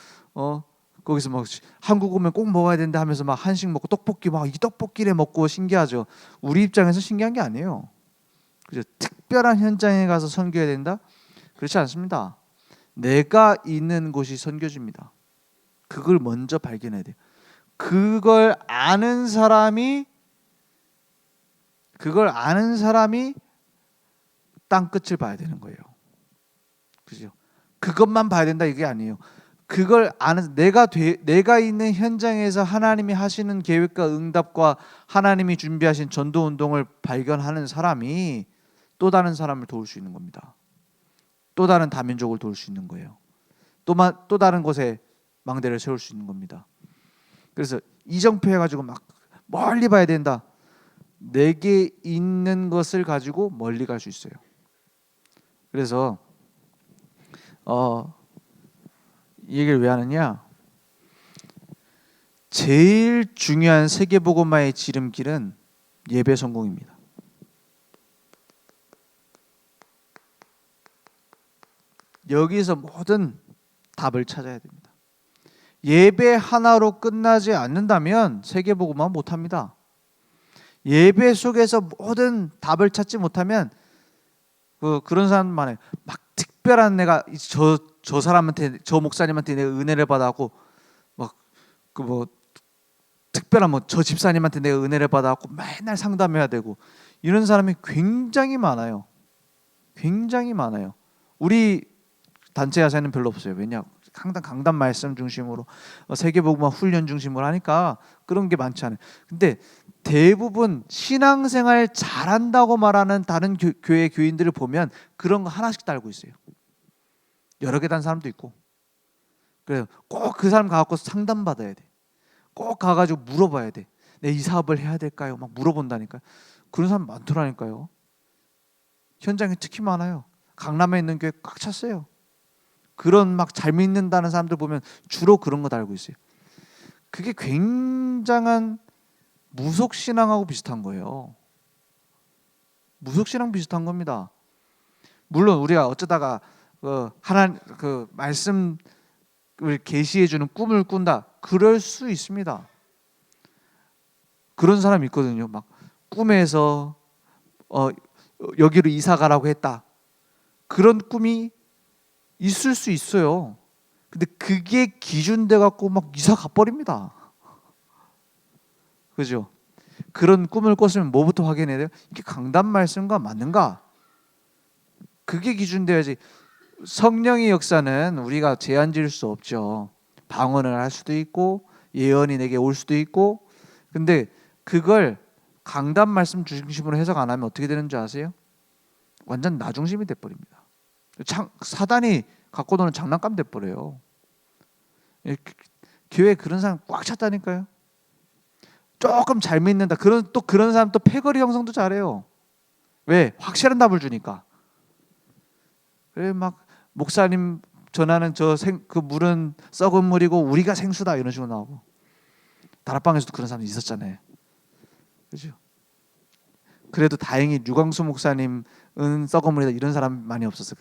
거기서 막 한국 오면 꼭 먹어야 된다 하면서 막 한식 먹고 떡볶이 막 이 떡볶이를 먹고 신기하죠. 우리 입장에서 신기한 게 아니에요. 그죠? 특별한 현장에 가서 선교해야 된다? 그렇지 않습니다. 내가 있는 곳이 선교지입니다. 그걸 먼저 발견해야 돼요. 그걸 아는 사람이 땅 끝을 봐야 되는 거예요. 그죠? 그것만 봐야 된다 이게 아니에요. 그걸 아는 내가 있는 현장에서 하나님이 하시는 계획과 응답과 하나님이 준비하신 전도 운동을 발견하는 사람이 또 다른 사람을 도울 수 있는 겁니다. 또 다른 다민족을 도울 수 있는 거예요. 또 다른 곳에 망대를 세울 수 있는 겁니다. 그래서 이정표 해가지고 막 멀리 봐야 된다. 내게 있는 것을 가지고 멀리 갈 수 있어요. 그래서 이 얘기를 왜 하느냐? 제일 중요한 세계복음화의 지름길은 예배 성공입니다. 여기서 모든 답을 찾아야 됩니다. 예배 하나로 끝나지 않는다면 세계복음화 못합니다. 예배 속에서 모든 답을 찾지 못하면 그런 사람만 해요. 막 특별한 내가 저 사람한테, 저 목사님한테 내가 은혜를 받아갖고 막 그 뭐 특별한 뭐 저 집사님한테 내가 은혜를 받아갖고 맨날 상담해야 되고 이런 사람이 굉장히 많아요. 굉장히 많아요. 우리 단체 야사는 별로 없어요. 왜냐? 항상 강단 말씀 중심으로 세계복음화 훈련 중심으로 하니까 그런 게 많지 않아요. 근데 대부분 신앙생활 잘한다고 말하는 다른 교회 교인들을 보면 그런 거 하나씩 달고 있어요. 여러 개 단 사람도 있고. 그래요. 꼭 그 사람 가갖고 상담받아야 돼. 꼭 가가지고 물어봐야 돼. 내 이 사업을 해야 될까요? 막 물어본다니까. 그런 사람 많더라니까요. 현장에 특히 많아요. 강남에 있는 교회 꽉 찼어요. 그런 막 잘 믿는다는 사람들 보면 주로 그런 거 달고 있어요. 그게 굉장한 무속신앙하고 비슷한 거예요. 무속신앙 비슷한 겁니다. 물론 우리가 어쩌다가 하나님 그 말씀을 계시해 주는 꿈을 꾼다. 그럴 수 있습니다. 그런 사람 있거든요. 막 꿈에서 여기로 이사 가라고 했다. 그런 꿈이 있을 수 있어요. 근데 그게 기준돼 갖고 막 이사 가버립니다. 그죠? 그런 꿈을 꿨으면 뭐부터 확인해야 돼요? 이게 강단 말씀과 맞는가? 그게 기준돼야지. 성령의 역사는 우리가 제한 지을 수 없죠. 방언을 할 수도 있고 예언이 내게 올 수도 있고. 근데 그걸 강단 말씀 중심으로 해석 안 하면 어떻게 되는 줄 아세요? 완전 나 중심이 돼버립니다. 사단이 갖고 노는 장난감 돼버려요. 교회에 그런 사람 꽉 찼다니까요. 조금 잘 믿는다. 그런 사람 또 패거리 형성도 잘해요. 왜? 확실한 답을 주니까. 그래 막 목사님 전하는 그 물은 썩은 물이고 우리가 생수다 이런 식으로 나오고. 다락방에서도 그런 사람이 있었잖아요. 그죠? 그래도 다행히 유광수 목사님은 썩은 물이다 이런 사람 많이 없었어.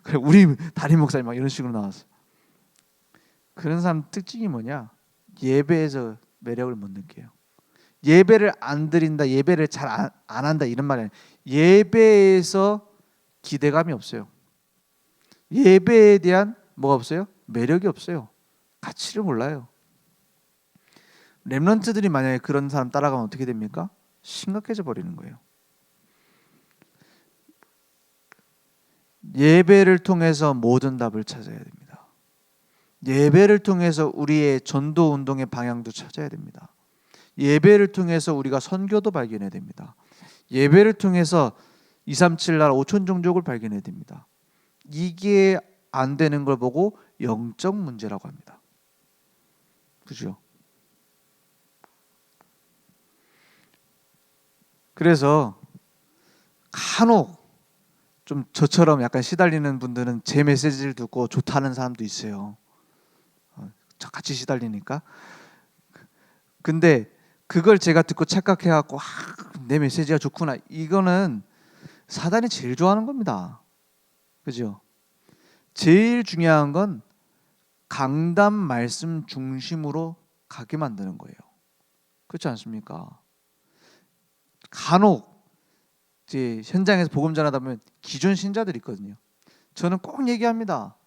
그래 우리 담임 목사님 막 이런 식으로 나왔어. 그런 사람 특징이 뭐냐? 예배에서 매력을 못 느껴요. 예배를 안 드린다, 예배를 잘 안 한다 이런 말이 아니에요. 예배에서 기대감이 없어요. 예배에 대한 뭐가 없어요? 매력이 없어요. 가치를 몰라요. 렘넌트들이 만약에 그런 사람 따라가면 어떻게 됩니까? 심각해져 버리는 거예요. 예배를 통해서 모든 답을 찾아야 됩니다. 예배를 통해서 우리의 전도 운동의 방향도 찾아야 됩니다. 예배를 통해서 우리가 선교도 발견해야 됩니다. 예배를 통해서 237 나라 5천 종족을 발견해야 됩니다. 이게 안 되는 걸 보고 영적 문제라고 합니다. 그죠? 그래서 간혹 좀 저처럼 약간 시달리는 분들은 제 메시지를 듣고 좋다는 사람도 있어요. 같이 시달리니까. 근데 그걸 제가 듣고 착각해갖고 내 메시지가 좋구나. 이거는 사단이 제일 좋아하는 겁니다. 그죠? 제일 중요한 건 강단 말씀 중심으로 가게 만드는 거예요. 그렇지 않습니까? 간혹 이제 현장에서 복음 전하다 보면 기존 신자들이 있거든요. 저는 꼭 얘기합니다.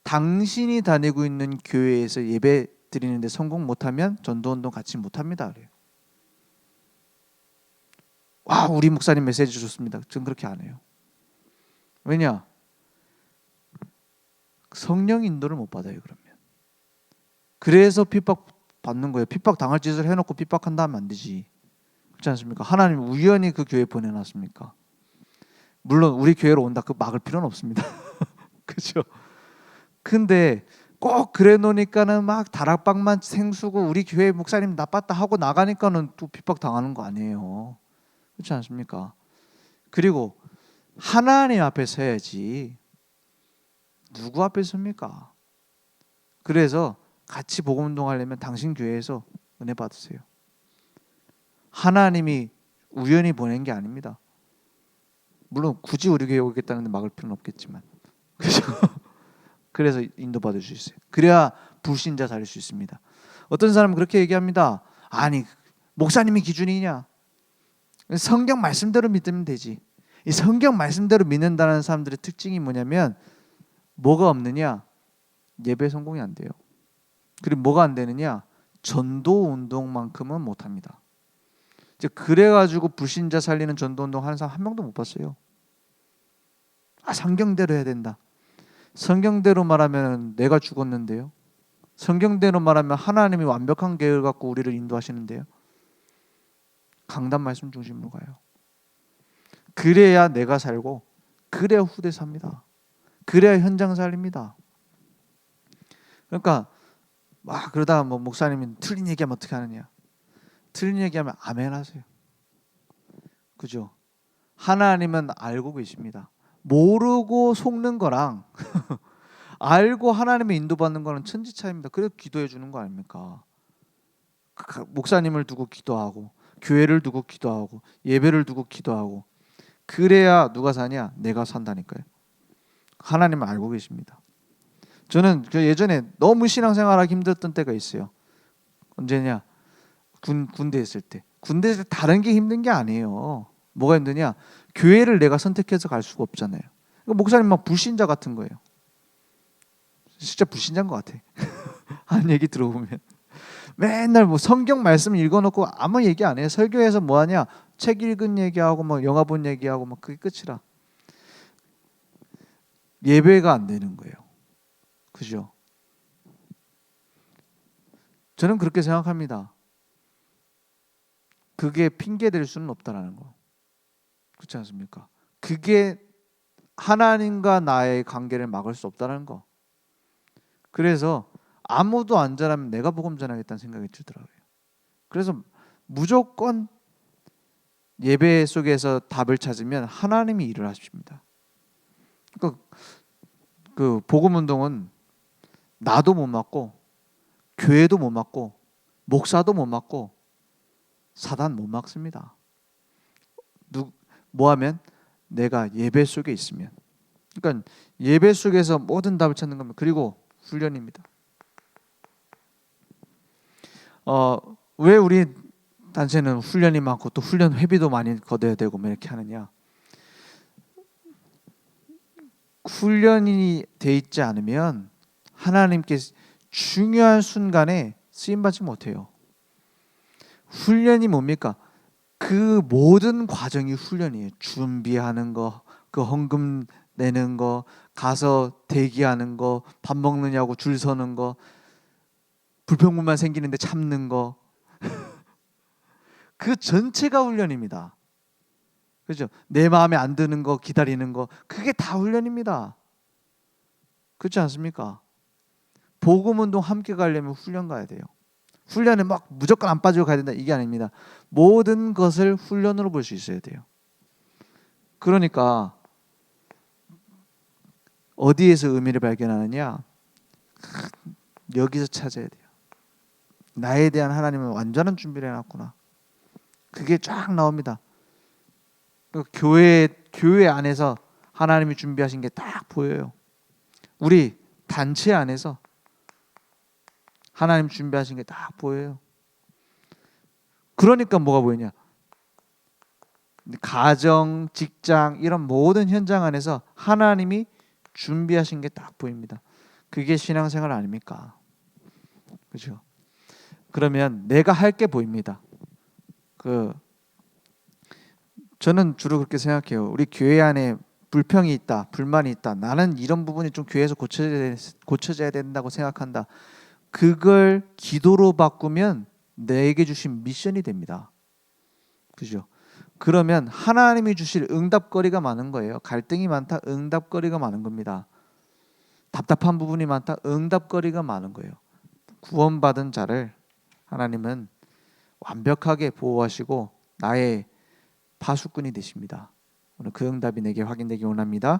당신이 다니고 있는 교회에서 예배 드리는데 성공 못하면 전도운동 같이 못합니다. 그래요. 와 우리 목사님 메시지 좋습니다. 전 그렇게 안 해요. 왜냐? 성령 인도를 못 받아요. 그러면. 그래서 핍박받는 거예요. 핍박 당할 짓을 해놓고 핍박한다 하면 안 되지. 그렇지 않습니까? 하나님 우연히 그 교회에 보내놨습니까? 물론 우리 교회로 온다 그 막을 필요는 없습니다. 그렇죠? 근데 꼭 그래 놓으니까는 막 다락방만 생수고 우리 교회 목사님 나빴다 하고 나가니까는 또 핍박 당하는 거 아니에요. 그렇지 않습니까? 그리고 하나님 앞에 서야지 누구 앞에 섭니까? 그래서 같이 복음 운동하려면 당신 교회에서 은혜 받으세요. 하나님이 우연히 보낸 게 아닙니다. 물론 굳이 우리 교회 오겠다는데 막을 필요는 없겠지만 그죠? 그래서 인도받을 수 있어요. 그래야 불신자 살릴 수 있습니다. 어떤 사람은 그렇게 얘기합니다. 아니, 목사님이 기준이냐? 성경 말씀대로 믿으면 되지. 이 성경 말씀대로 믿는다는 사람들의 특징이 뭐냐면 뭐가 없느냐? 예배 성공이 안 돼요. 그리고 뭐가 안 되느냐? 전도 운동만큼은 못 합니다. 이제 그래가지고 불신자 살리는 전도 운동 하는 사람 한 명도 못 봤어요. 성경대로 해야 된다. 성경대로 말하면 내가 죽었는데요. 성경대로 말하면 하나님이 완벽한 계획을 갖고 우리를 인도하시는데요. 강단 말씀 중심으로 가요. 그래야 내가 살고, 그래야 후대 삽니다. 그래야 현장 살립니다. 그러니까 막 그러다가 뭐 목사님이 틀린 얘기하면 어떻게 하느냐? 틀린 얘기하면 아멘 하세요. 그죠? 하나님은 알고 계십니다. 모르고 속는 거랑 알고 하나님의 인도받는 거는 천지 차이입니다. 그래서 기도해 주는 거 아닙니까? 목사님을 두고 기도하고 교회를 두고 기도하고 예배를 두고 기도하고 그래야 누가 사냐? 내가 산다니까요. 하나님은 알고 계십니다. 저는 예전에 너무 신앙생활하기 힘들었던 때가 있어요. 언제냐? 군대 있을 때. 군대에서 다른 게 힘든 게 아니에요. 뭐가 힘드냐? 교회를 내가 선택해서 갈 수가 없잖아요. 목사님 막 불신자 같은 거예요. 진짜 불신자인 것 같아. 하는 얘기 들어보면 맨날 뭐 성경 말씀 읽어놓고 아무 얘기 안 해요. 설교에서 뭐 하냐? 책 읽은 얘기하고 뭐 영화 본 얘기하고 막 그게 끝이라. 예배가 안 되는 거예요. 그죠? 저는 그렇게 생각합니다. 그게 핑계 될 수는 없다라는 거. 그렇지 않습니까? 그게 하나님과 나의 관계를 막을 수 없다는 거. 그래서 아무도 안 전하면 내가 복음 전하겠다는 생각이 들더라고요. 그래서 무조건 예배 속에서 답을 찾으면 하나님이 일을 하십니다. 그러니까 그 복음 운동은 나도 못 맡고 교회도 못 맡고 목사도 못 맡고 사단 못 막습니다. 뭐 하면 내가 예배 속에 있으면. 그러니까 예배 속에서 모든 답을 찾는 겁니다. 그리고 훈련입니다. 왜 우리 단체는 훈련이 많고 또 훈련 회비도 많이 걷어야 되고 이렇게 하느냐? 훈련이 돼 있지 않으면 하나님께 중요한 순간에 쓰임 받지 못해요. 훈련이 뭡니까? 그 모든 과정이 훈련이에요. 준비하는 거, 그 헌금 내는 거, 가서 대기하는 거, 밥 먹느냐고 줄 서는 거, 불평불만 생기는데 참는 거. 그 전체가 훈련입니다. 그죠? 내 마음에 안 드는 거 기다리는 거 그게 다 훈련입니다. 그렇지 않습니까? 복음 운동 함께 가려면 훈련 가야 돼요. 훈련에 막 무조건 안 빠지고 가야 된다 이게 아닙니다. 모든 것을 훈련으로 볼 수 있어야 돼요. 그러니까 어디에서 의미를 발견하느냐? 여기서 찾아야 돼요. 나에 대한 하나님은 완전한 준비를 해놨구나. 그게 쫙 나옵니다. 교회 안에서 하나님이 준비하신 게 딱 보여요. 우리 단체 안에서 하나님 준비하신 게 딱 보여요. 그러니까 뭐가 보이냐? 가정, 직장 이런 모든 현장 안에서 하나님이 준비하신 게 딱 보입니다. 그게 신앙생활 아닙니까? 그렇죠? 그러면 내가 할 게 보입니다. 저는 주로 그렇게 생각해요. 우리 교회 안에 불평이 있다, 불만이 있다. 나는 이런 부분이 좀 교회에서 고쳐져야 된다고 생각한다. 그걸 기도로 바꾸면 내게 주신 미션이 됩니다. 그죠? 그러면 하나님이 주실 응답거리가 많은 거예요. 갈등이 많다, 응답거리가 많은 겁니다. 답답한 부분이 많다, 응답거리가 많은 거예요. 구원받은 자를 하나님은 완벽하게 보호하시고 나의 파수꾼이 되십니다. 오늘 그 응답이 내게 확인되기 원합니다.